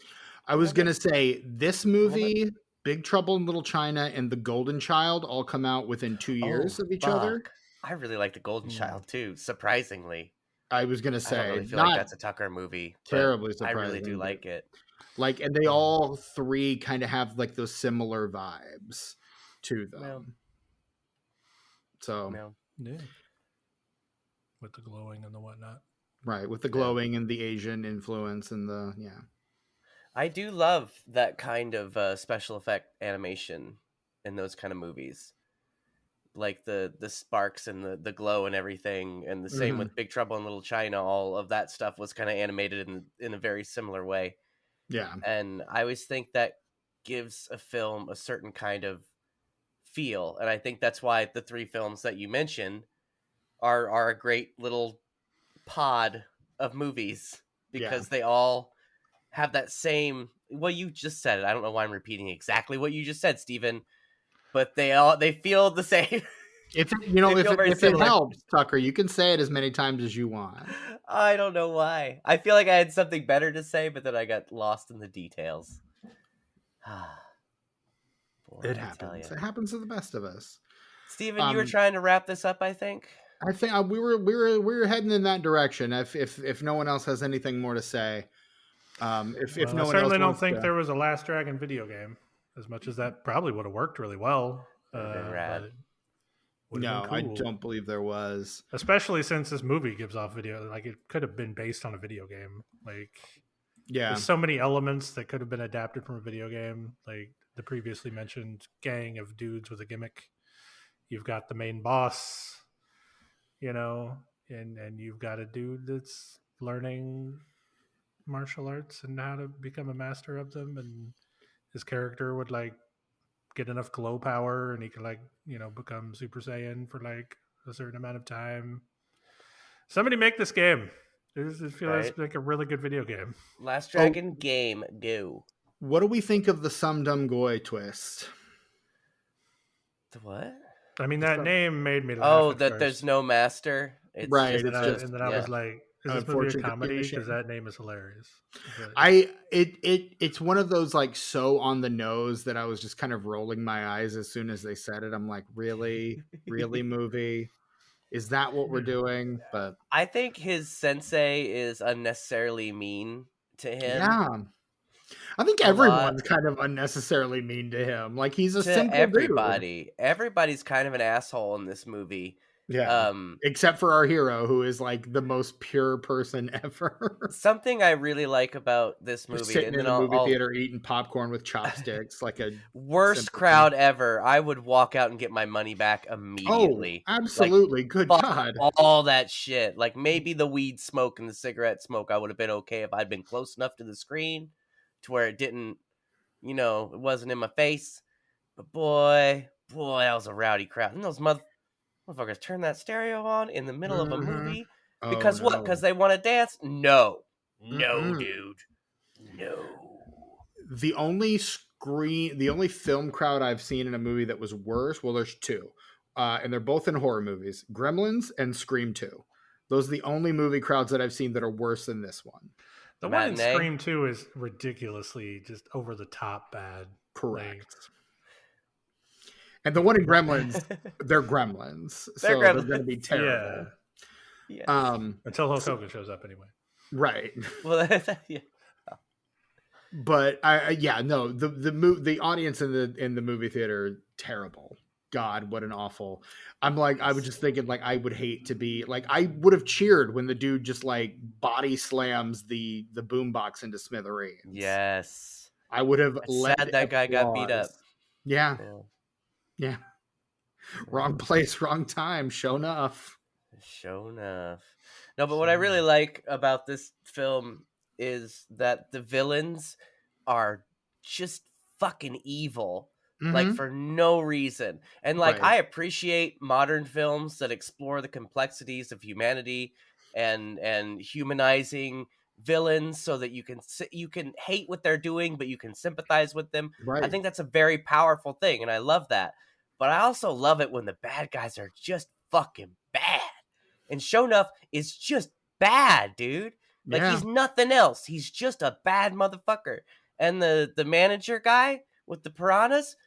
I was gonna say this movie, Big Trouble in Little China, and The Golden Child all come out within 2 years of each other. I really like The Golden Child too. Surprisingly, I was gonna I don't say really feel not like that's a Tucker movie. But terribly I surprising. really do like it. Like, and they all three kind of have like those similar vibes to them. Well, so no. Yeah, with the glowing and the whatnot. right, with the glowing and the Asian influence and the I do love that kind of special effect animation in those kind of movies, like the sparks and the glow and everything, and the same with Big Trouble in Little China. All of that stuff was kind of animated in a very similar way. Yeah, and I always think that gives a film a certain kind of feel, and I think that's why the three films that you mentioned are a great little pod of movies, because they all have that same. Well, you just said it. I don't know why I'm repeating exactly what you just said, Steven, but they feel the same. if it helps, Tucker, you can say it as many times as you want. I don't know why. I feel like I had something better to say, but then I got lost in the details. Boy, It happens. It happens to the best of us. Steven, you were trying to wrap this up, I think. I think we were heading in that direction. If no one else has anything more to say, if no I one certainly else don't wants think to... there was a Last Dragon video game, as much as that probably would have worked really well. Would have been rad. No, cool. I don't believe there was. Especially since this movie gives off video, like it could have been based on a video game. Like, there's so many elements that could have been adapted from a video game. Like the previously mentioned gang of dudes with a gimmick. You've got the main boss, you know, and you've got a dude that's learning martial arts and how to become a master of them, and his character would like get enough glow power and he could like, you know, become Super Saiyan for like a certain amount of time. Somebody make this game. It feels like a really good video game. Last Dragon game, go. What do we think of the Sum Dum Goy twist? The what? I mean, that name made me laugh. Oh, that there's no master. It's right. And then I was like, is this movie a comedy? Because that name is hilarious. It's one of those like so on the nose that I was just kind of rolling my eyes as soon as they said it. I'm like, really movie? Is that what we're doing? But I think his sensei is unnecessarily mean to him. Yeah. I think everyone's kind of unnecessarily mean to him. Like he's a simple everybody. dude. Everybody's kind of an asshole in this movie. Yeah. Except for our hero, who is like the most pure person ever. Something I really like about this movie, sitting in the movie theater eating popcorn with chopsticks, like a worst crowd ever. I would walk out and get my money back immediately. Oh, absolutely. Like, good God. All that shit. Like maybe the weed smoke and the cigarette smoke, I would have been okay if I'd been close enough to the screen to where it didn't, you know, it wasn't in my face. But boy, that was a rowdy crowd. And those motherfuckers turn that stereo on in the middle of a movie because what? Because they want to dance? No, dude, no. The only film crowd I've seen in a movie that was worse. Well, there's two, and they're both in horror movies: Gremlins and Scream 2. Those are the only movie crowds that I've seen that are worse than this one. The one in Scream 2 is ridiculously just over the top bad. Correct. And the one in Gremlins, they're Gremlins. They're going to be terrible. Yeah. Until Hulk Hogan shows up anyway. Right. Well, yeah. But the audience in the movie theater, terrible. God, what an awful. I'm like, I was just thinking, like, I would hate to be like, I would have cheered when the dude just like body slams the boombox into smithereens. Yes. I would have It's led sad that guy got beat up. applause. Yeah. Yeah. Yeah. Wrong place, wrong time. Sho'nuff. Sho'nuff. No, but what I really like about this film is that the villains are just fucking evil. Like Mhm. for no reason. And like Right. I appreciate modern films that explore the complexities of humanity and humanizing villains so that you can hate what they're doing but you can sympathize with them. I Right. think that's a very powerful thing and I love that. But I also love it when the bad guys are just fucking bad. And Sho'nuff is just bad, dude. Like Yeah. he's nothing else. He's just a bad motherfucker. And the manager guy with the piranhas,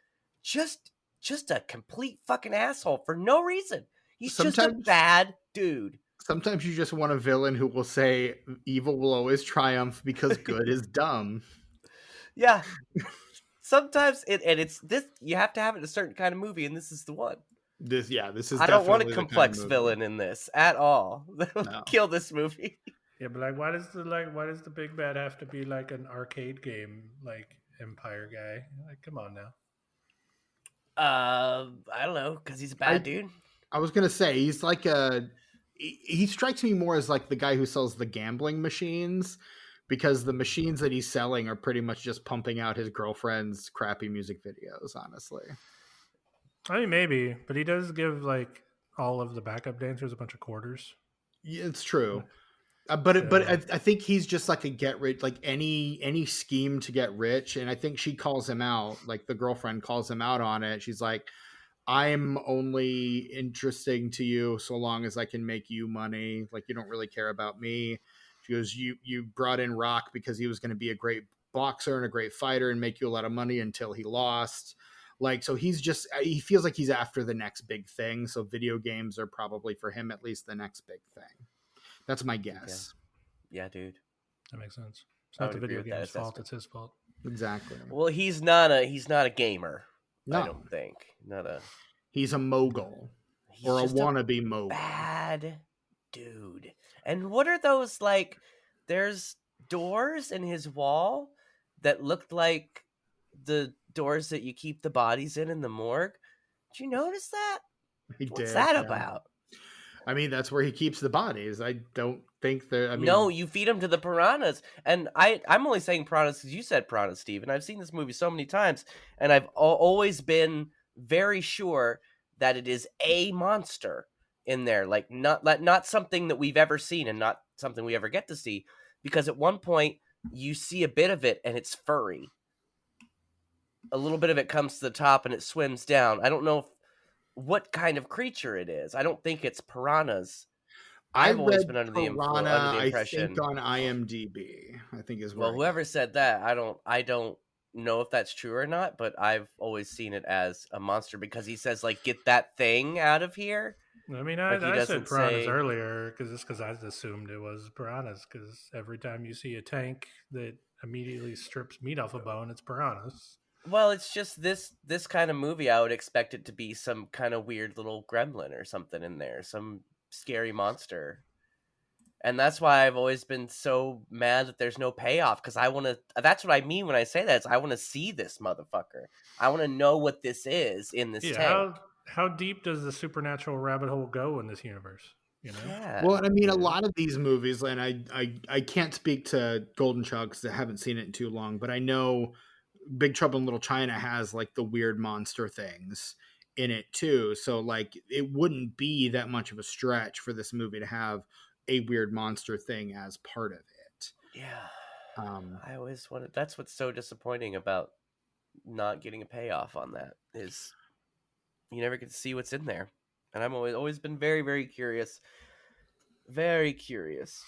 just a complete fucking asshole for no reason. He's just a bad dude. Sometimes you just want a villain who will say evil will always triumph because good is dumb. Yeah. Sometimes it's this you have to have it in a certain kind of movie, and this is the one. This is. I don't want a definitely the complex kind of villain in this at all. No. Kill this movie. Yeah, but like, why does the big bad have to be like an arcade game, like Empire guy? Like, come on now. I don't know, because he's a bad dude. I was gonna say he's like he strikes me more as like the guy who sells the gambling machines, because the machines that he's selling are pretty much just pumping out his girlfriend's crappy music videos, honestly. I mean, maybe, but he does give like all of the backup dancers a bunch of quarters. Yeah, it's true. But I think he's just like a get rich, like any scheme to get rich. And I think she calls him out, like the girlfriend calls him out on it. She's like, I'm only interesting to you so long as I can make you money. Like, you don't really care about me. She goes, you brought in Rock because he was going to be a great boxer and a great fighter and make you a lot of money until he lost. Like, so he feels like he's after the next big thing. So video games are probably for him at least the next big thing. That's my guess. Yeah, dude. That makes sense. It's not the video game's fault; it's his fault. Exactly. Well, he's not a gamer. No. I don't think. He's a mogul or a wannabe mogul. Bad dude. And what are those like? There's doors in his wall that looked like the doors that you keep the bodies in the morgue. Did you notice that? What's that about? I mean, that's where he keeps the bodies. I don't think they're. No, you feed them to the piranhas. And I'm only saying piranhas because you said piranhas, Steve. And I've seen this movie so many times, and I've always been very sure that it is a monster in there, like not something that we've ever seen, and not something we ever get to see. Because at one point you see a bit of it, and it's furry. A little bit of it comes to the top, and it swims down. I don't know what kind of creature it is. I don't think it's piranhas. I've always been under the impression. I think on IMDb, I think is where. Well, whoever said that, I don't know if that's true or not, but I've always seen it as a monster because he says like, "Get that thing out of here." I mean, I said piranhas earlier because I assumed it was piranhas, because every time you see a tank that immediately strips meat off a bone, it's piranhas. Well, it's just this kind of movie. I would expect it to be some kind of weird little gremlin or something in there, some scary monster. And that's why I've always been so mad that there's no payoff, because that's what I mean when I say that. I want to see this motherfucker. I want to know what this is in this tank. How deep does the supernatural rabbit hole go in this universe? You know? Yeah. Well, I mean, a lot of these movies, and I can't speak to Golden Child because I haven't seen it in too long, but I know Big Trouble in Little China has like the weird monster things in it too. So like it wouldn't be that much of a stretch for this movie to have a weird monster thing as part of it. Yeah. I always wanted. That's what's so disappointing about not getting a payoff on that, is you never get to see what's in there. And I've always been very, very curious. Very curious.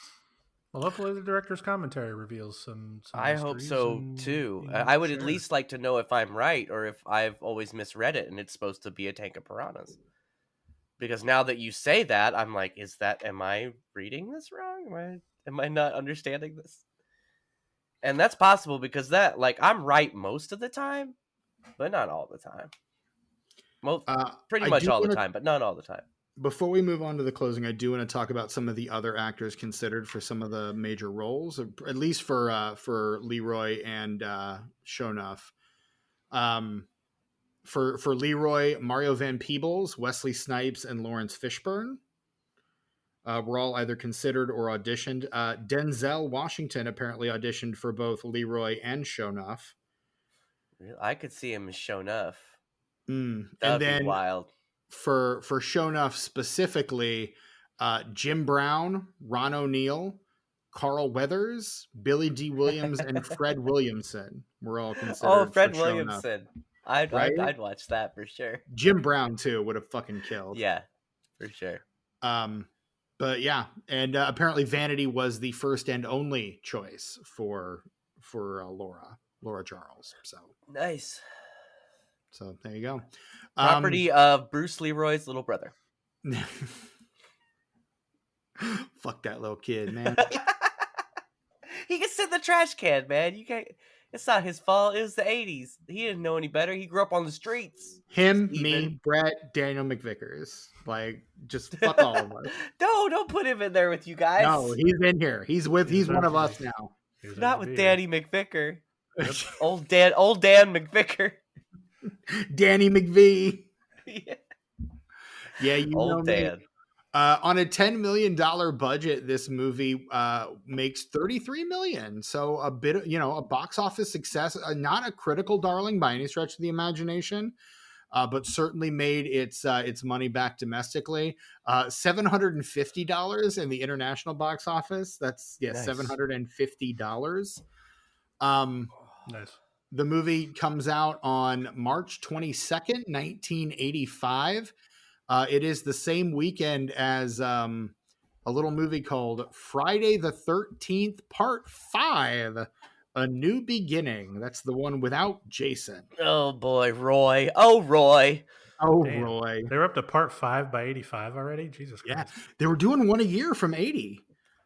Well, hopefully the director's commentary reveals some I hope so too. I would at least like to know if I'm right or if I've always misread it and it's supposed to be a tank of piranhas. Because now that you say that, I'm like, am I reading this wrong? Am I not understanding this? And that's possible because that, like, I'm right most of the time, but not all the time. Pretty I much do all the wanna- time, but not all the time. Before we move on to the closing, I do want to talk about some of the other actors considered for some of the major roles, at least for Leroy and Sho'nuff. For Leroy, Mario Van Peebles, Wesley Snipes, and Lawrence Fishburne were all either considered or auditioned. Denzel Washington apparently auditioned for both Leroy and Sho'nuff. I could see him as Sho'nuff. And That'd then be wild. For Sho'nuff specifically, Jim Brown, Ron O'Neal, Carl Weathers, Billy D. Williams, and Fred Williamson were all considered. Oh, Fred for Sho'nuff. Williamson. I'd watch that for sure. Jim Brown too would have fucking killed. Yeah, for sure. But yeah, and apparently Vanity was the first and only choice for Laura Charles. So nice. So there you go. Property of Bruce Leroy's little brother. Fuck that little kid, man. He can sit in the trash can, man. You can't. It's not his fault. It was the 80s. He didn't know any better. He grew up on the streets. Him, Steven. me, Brett, Daniel McVickers. Like, just fuck all of us. No, don't put him in there with you guys. No, he's in here. He's one of us now. Not with Danny McVicker. Old Dan McVicker. Danny McVie. Yeah. Yeah, you Old know Dan. me. On a $10 million budget, this movie makes $33 million. So a bit of, a box office success, not a critical darling by any stretch of the imagination, but certainly made its money back domestically. $750 in the international box office. That's nice. $750. Nice. The movie comes out on March 22nd, 1985. It is the same weekend as a little movie called Friday the 13th, Part 5, A New Beginning. That's the one without Jason. Oh, boy, Roy. Oh, Roy. Oh, Damn. Roy. They were up to Part 5 by 85 already? Jesus Christ. Yeah, they were doing one a year from 80.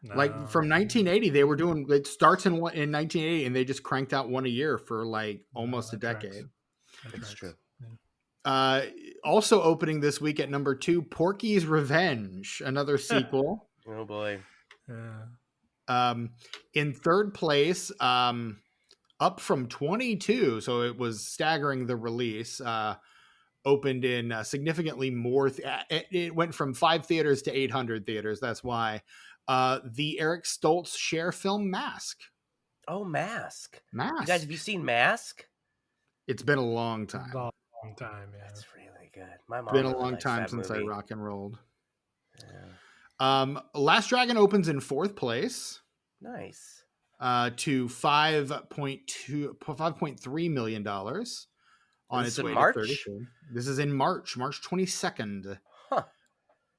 No. Like from 1980, they were doing, it starts in 1980, and they just cranked out one a year for like almost a decade. That's true. Also opening this week at number 2, Porky's Revenge, another sequel. Oh boy. In third place, up from 22, so it was staggering the release. Opened in significantly more. It went from 5 theaters to 800 theaters. That's why. The Eric Stoltz share film Mask. Oh, Mask. You Mask. guys, have you seen Mask? It's been a long time. Long time, yeah. That's really good. My mom. It's been a really long likes time that since movie. I rock and rolled. Yeah. Last Dragon opens in 4th place. Nice. To $5.3 million on its way to 32. This is in March 22nd. Huh.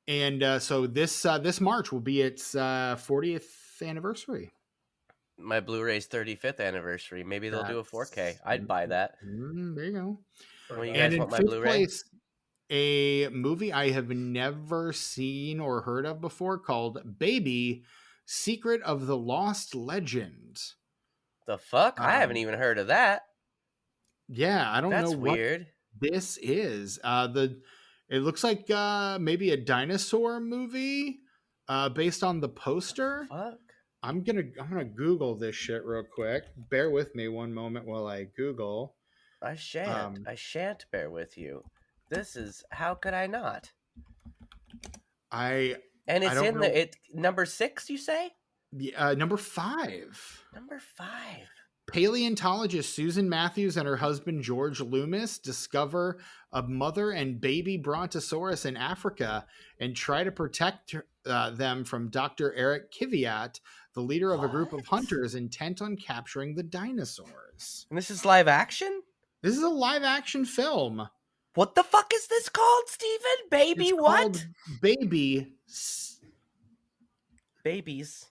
And so this March will be its 40th anniversary. My Blu-ray's 35th anniversary. Maybe they'll do a 4K. I'd buy that. There you go. Well, you And guys in want my 5th Blu-ray? place, a movie I have never seen or heard of before called Baby, Secret of the Lost Legend. The fuck? I haven't even heard of that. Yeah, I don't know what weird. this is. It looks like maybe a dinosaur movie based on the poster. Fuck. I'm gonna Google this shit real quick. Bear with me one moment while I Google. I shan't bear with you. This is, how could I not? And it's in number 6, you say? Number 5. Number 5. Paleontologist Susan Matthews and her husband George Loomis discover a mother and baby brontosaurus in Africa and try to protect them from Dr. Eric Kiviat, the leader of a group of hunters intent on capturing the dinosaurs. And this is live action? This is a live action film. What the fuck is this called, Steven? Baby It's what? called Baby. Babies.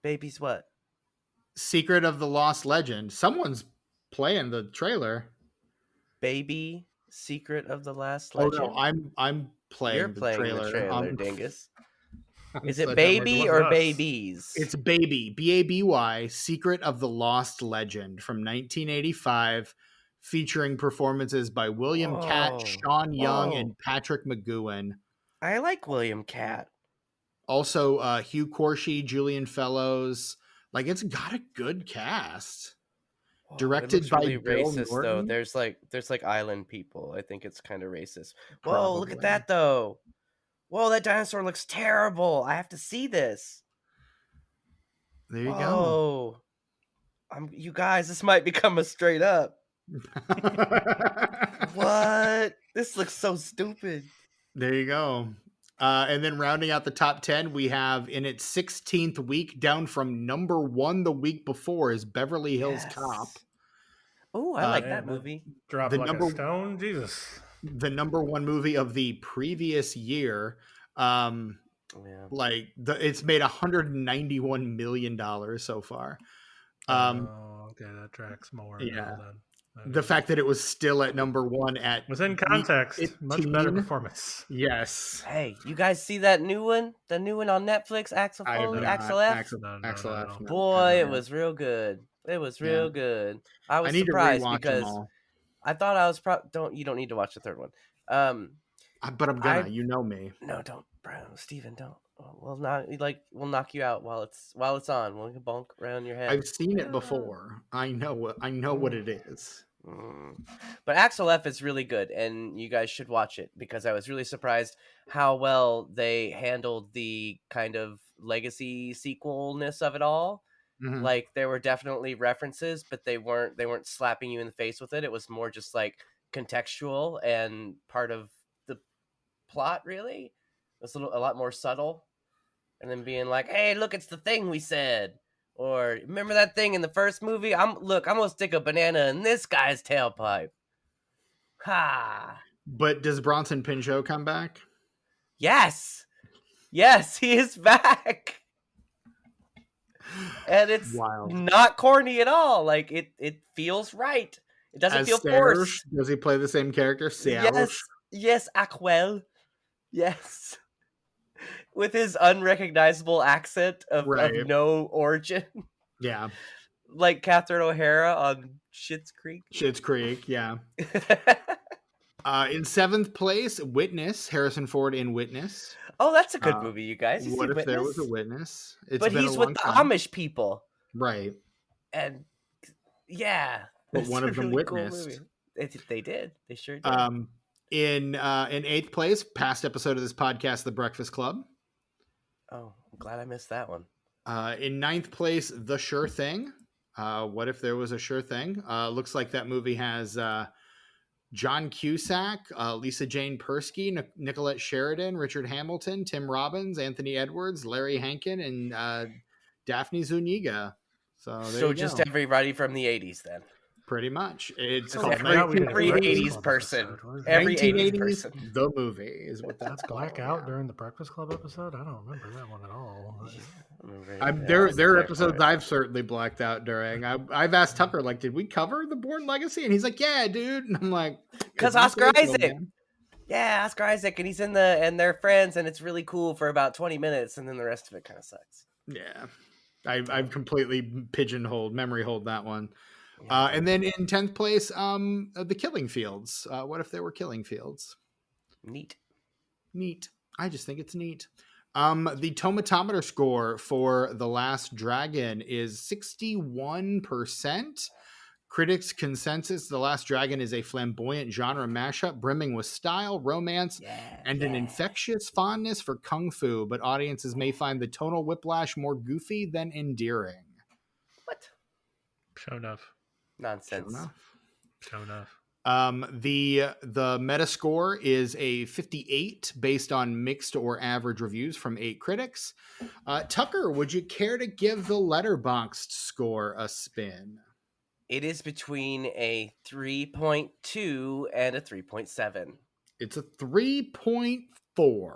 Babies what? Secret of the Lost Legend. Someone's playing the trailer. Baby, Secret of the Last Legend. Oh no, I'm playing. You're the playing trailer. the trailer, dingus. Is it Let that mark Baby the or us. Babies? It's Baby, Baby, Secret of the Lost Legend from 1985, featuring performances by William Catt, Whoa. Sean Young, Whoa. and Patrick McGowan. I like William Catt. Also, Hugh Corshi, Julian Fellows. Like, it's got a good cast. Whoa, Directed it looks by really Bill racist Norton. though. There's like island people. I think it's kind of racist. Whoa, Probably. look at that though. Whoa, that dinosaur looks terrible. I have to see this. There you Whoa. You guys, this might become a straight up. go. What? This looks so stupid. There you go. And then rounding out the top 10, we have in its 16th week, down from number 1 the week before, is Beverly Hills Cop. Oh, I like Yeah, that movie. Dropped The like number- a stone. Jesus. The number 1 movie of the previous year. Yeah. It's made $191 million so far. Okay, that tracks more. Yeah. now then. The fact that it was still at number 1 at within context, much better 15. performance. Yes. Hey, you guys see that new one? The new one on Netflix, Axel I have Foley, not. Axel F. No. Axel F. no. Boy, it was real good. It was real good. I was need surprised to rewatch because them all. I thought I was you don't need to watch the third one. But I'm gonna. You know me. No, don't, bro, Steven, don't. We'll knock you out while it's on. We'll bonk around your head. I've seen it before. I know what it is. But Axel F is really good, and you guys should watch it because I was really surprised how well they handled the kind of legacy sequelness of it all. Mhm. Like there were definitely references, but they weren't slapping you in the face with it. It was more just like contextual and part of the plot. Really, it was a lot more subtle, and then being like, "Hey, look, it's the thing we said." Or remember that thing in the first movie? I'm gonna stick a banana in this guy's tailpipe. Ha! But does Bronson Pinchot come back? Yes, he is back, and it's Wild. not corny at all. Like it feels right. It doesn't As feel Serge, forced. does he play the same character? Serge? Yes, Aquel. Yes, with his unrecognizable accent of no origin. Yeah. Like Catherine O'Hara on Schitt's Creek. Schitt's Creek, yeah. In 7th place, Witness. Harrison Ford in Witness. Oh, that's a good movie, you guys. What if there was a witness? But he's with the Amish people. Right. And yeah. But one of them really witnessed. Cool they did. They sure did. In 8th place, past episode of this podcast, The Breakfast Club. Oh, I'm glad I missed that one. In 9th place, The Sure Thing. What if there was a sure thing? Looks like that movie has John Cusack, Lisa Jane Persky, Nicolette Sheridan, Richard Hamilton, Tim Robbins, Anthony Edwards, Larry Hankin, and Daphne Zuniga. So just everybody from the 80s then. Pretty much. It's every 80s person. Every 80s person. The movie is what that's called. Blackout during the Breakfast Club episode? I don't remember that one at all. There are episodes I've certainly blacked out during. I've asked Tucker, like, did we cover The Bourne Legacy? And he's like, yeah, dude. And I'm like, because Oscar Isaac. Yeah, Oscar Isaac, and he's and they're friends, and it's really cool for about 20 minutes, and then the rest of it kind of sucks. Yeah. I've completely memory hold that one. And then in 10th place, The Killing Fields. What if there were killing fields? Neat. I just think it's neat. The tomatometer score for The Last Dragon is 61%. Critics' consensus: The Last Dragon is a flamboyant genre mashup brimming with style, romance, and an infectious fondness for kung fu, but audiences may find the tonal whiplash more goofy than endearing. What? Sho'nuff. Nonsense. Sho'nuff. The Metascore is a 58 based on mixed or average reviews from 8 critics. Tucker, would you care to give the Letterboxd score a spin? It is between a 3.2 and a 3.7. It's a 3.4.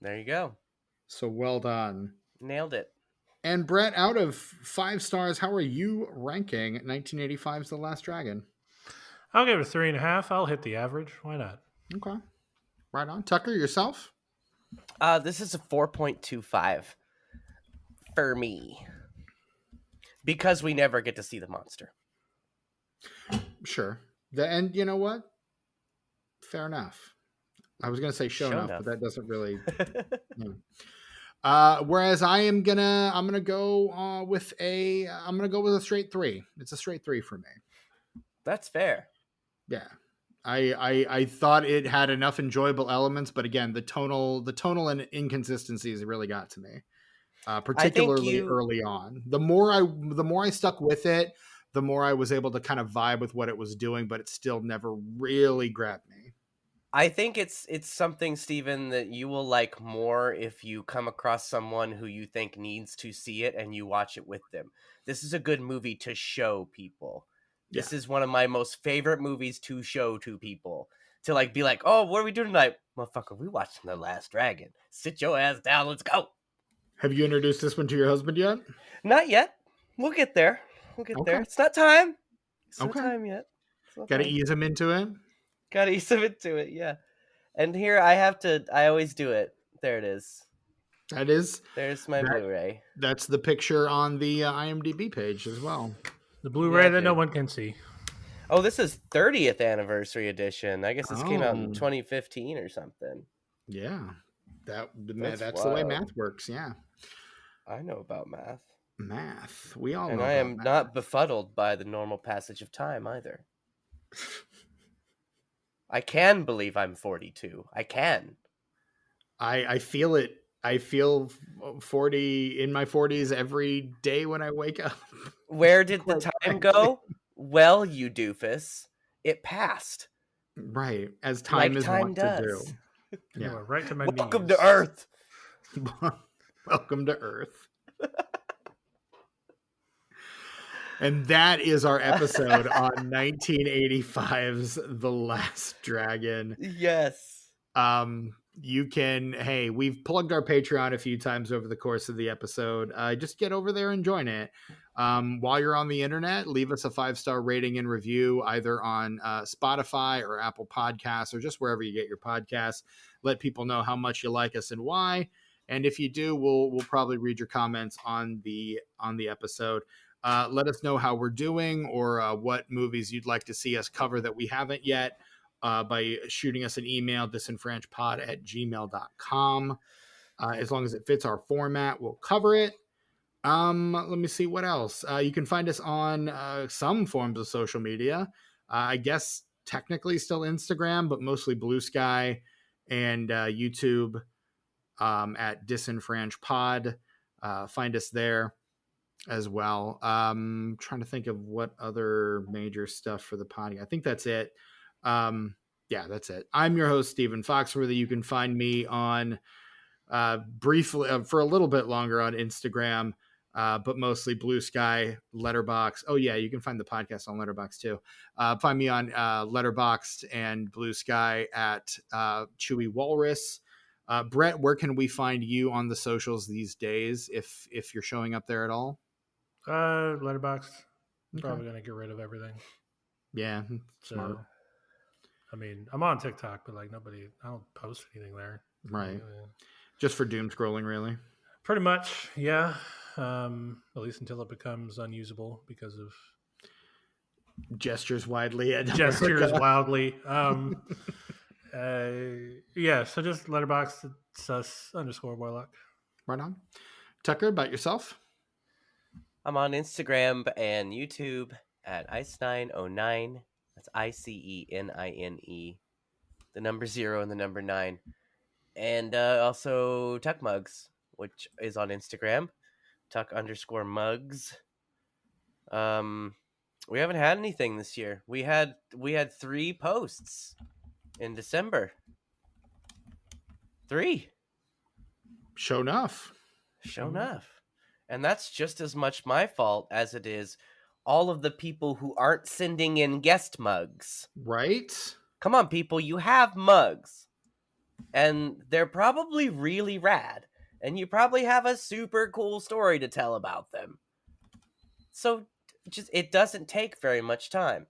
There you go. So well done. Nailed it. And Brett, out of 5 stars, how are you ranking 1985's The Last Dragon? I'll give it a 3.5. I'll hit the average. Why not? Okay. Right on. Tucker, yourself? This is a 4.25 for me because we never get to see the monster. Sure. And you know what? Fair enough. I was gonna say Sho'nuff, but that doesn't really. Whereas I'm gonna go with a straight 3. It's a straight 3 for me. That's fair. Yeah. I thought it had enough enjoyable elements, but again, the tonal and inconsistencies really got to me, particularly early on. The more I stuck with it, the more I was able to kind of vibe with what it was doing, but it still never really grabbed me. I think it's something, Steven, that you will like more if you come across someone who you think needs to see it and you watch it with them. This is a good movie to show people. This is one of my most favorite movies to show to people. To like be like, oh, what are we doing tonight? Motherfucker, we watching The Last Dragon. Sit your ass down, let's go. Have you introduced this one to your husband yet? Not yet. We'll get there. There. It's not time. It's not time yet. Gotta ease him into it. Gotta ease him into it, yeah. And here I always do it. There it is. There's my Blu-ray. That's the picture on the IMDb page as well. The Blu-ray that no one can see. Oh, this is 30th anniversary edition. I guess this came out in 2015 or something. Yeah. That's the way math works, yeah. I know about math. We all know. And I am not befuddled by the normal passage of time either. I can believe I'm 42. I can. I feel it. I feel 40 in my 40s every day when I wake up. Where did the time go? Well, you doofus, it passed. Right, as time is wont to do. Yeah, right to my Welcome knees. to Earth. Welcome to Earth. And that is our episode on 1985's The Last Dragon. Yes. You can, we've plugged our Patreon a few times over the course of the episode. Just get over there and join it. While you're on the internet, leave us a 5-star rating and review either on Spotify or Apple Podcasts or just wherever you get your podcasts. Let people know how much you like us and why. And if you do, we'll probably read your comments on the episode. Let us know how we're doing or what movies you'd like to see us cover that we haven't yet by shooting us an email, disenfranchpod@gmail.com. As long as it fits our format, we'll cover it. Let me see what else. You can find us on some forms of social media. I guess technically still Instagram, but mostly Blue Sky and YouTube at disenfranchpod. Find us there as well. Trying to think of what other major stuff for the podcast. I think that's it. That's it. I'm your host, Stephen Foxworthy. You can find me on briefly for a little bit longer on Instagram, but mostly Blue Sky, Letterboxd. Oh yeah, you can find the podcast on Letterboxd too. Find me on Letterboxd and Blue Sky at Chewy Walrus. Brett, where can we find you on the socials these days if you're showing up there at all? Letterboxd. Probably gonna get rid of everything. Yeah, smart. I mean, I'm on TikTok, but like I don't post anything there. Right. Just for doom scrolling, really. Pretty much, yeah. At least until it becomes unusable because of gestures wildly. wildly. So just Letterboxd sus_Warlock. Right on. Tucker, about yourself? I'm on Instagram and YouTube at Ice909. That's ICENINE. The number 0 and the number 9. And also Tuck Mugs, which is on Instagram. Tuck_mugs. We haven't had anything this year. We had 3 posts in December. 3. Sho'nuff. And that's just as much my fault as it is all of the people who aren't sending in guest mugs. Right? Come on, people. You have mugs. And they're probably really rad. And you probably have a super cool story to tell about them. So it doesn't take very much time.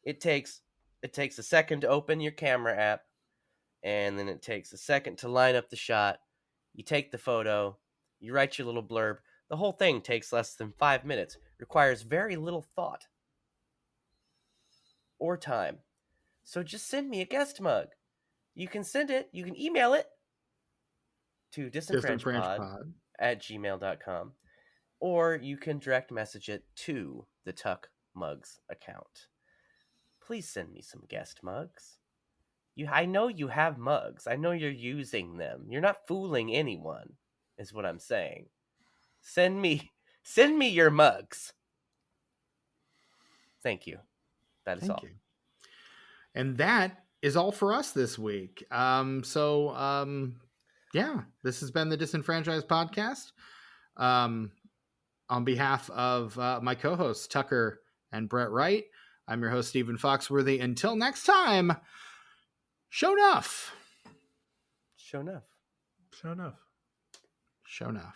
It takes a second to open your camera app. And then it takes a second to line up the shot. You take the photo, you write your little blurb. The whole thing takes less than 5 minutes, requires very little thought or time. So just send me a guest mug. You can send it, you can email it to disenfranchpod@gmail.com, or you can direct message it to the Tuck Mugs account. Please send me some guest mugs. I know you have mugs. I know you're using them. You're not fooling anyone, is what I'm saying. Send me your mugs. Thank you. That is all. You. And that is all for us this week. Yeah, this has been the Disenfranchised Podcast. On behalf of my co-hosts, Tucker and Brett Wright, I'm your host, Stephen Foxworthy. Until next time, Sho'nuff. Sho'nuff. Sho'nuff. Sho'nuff.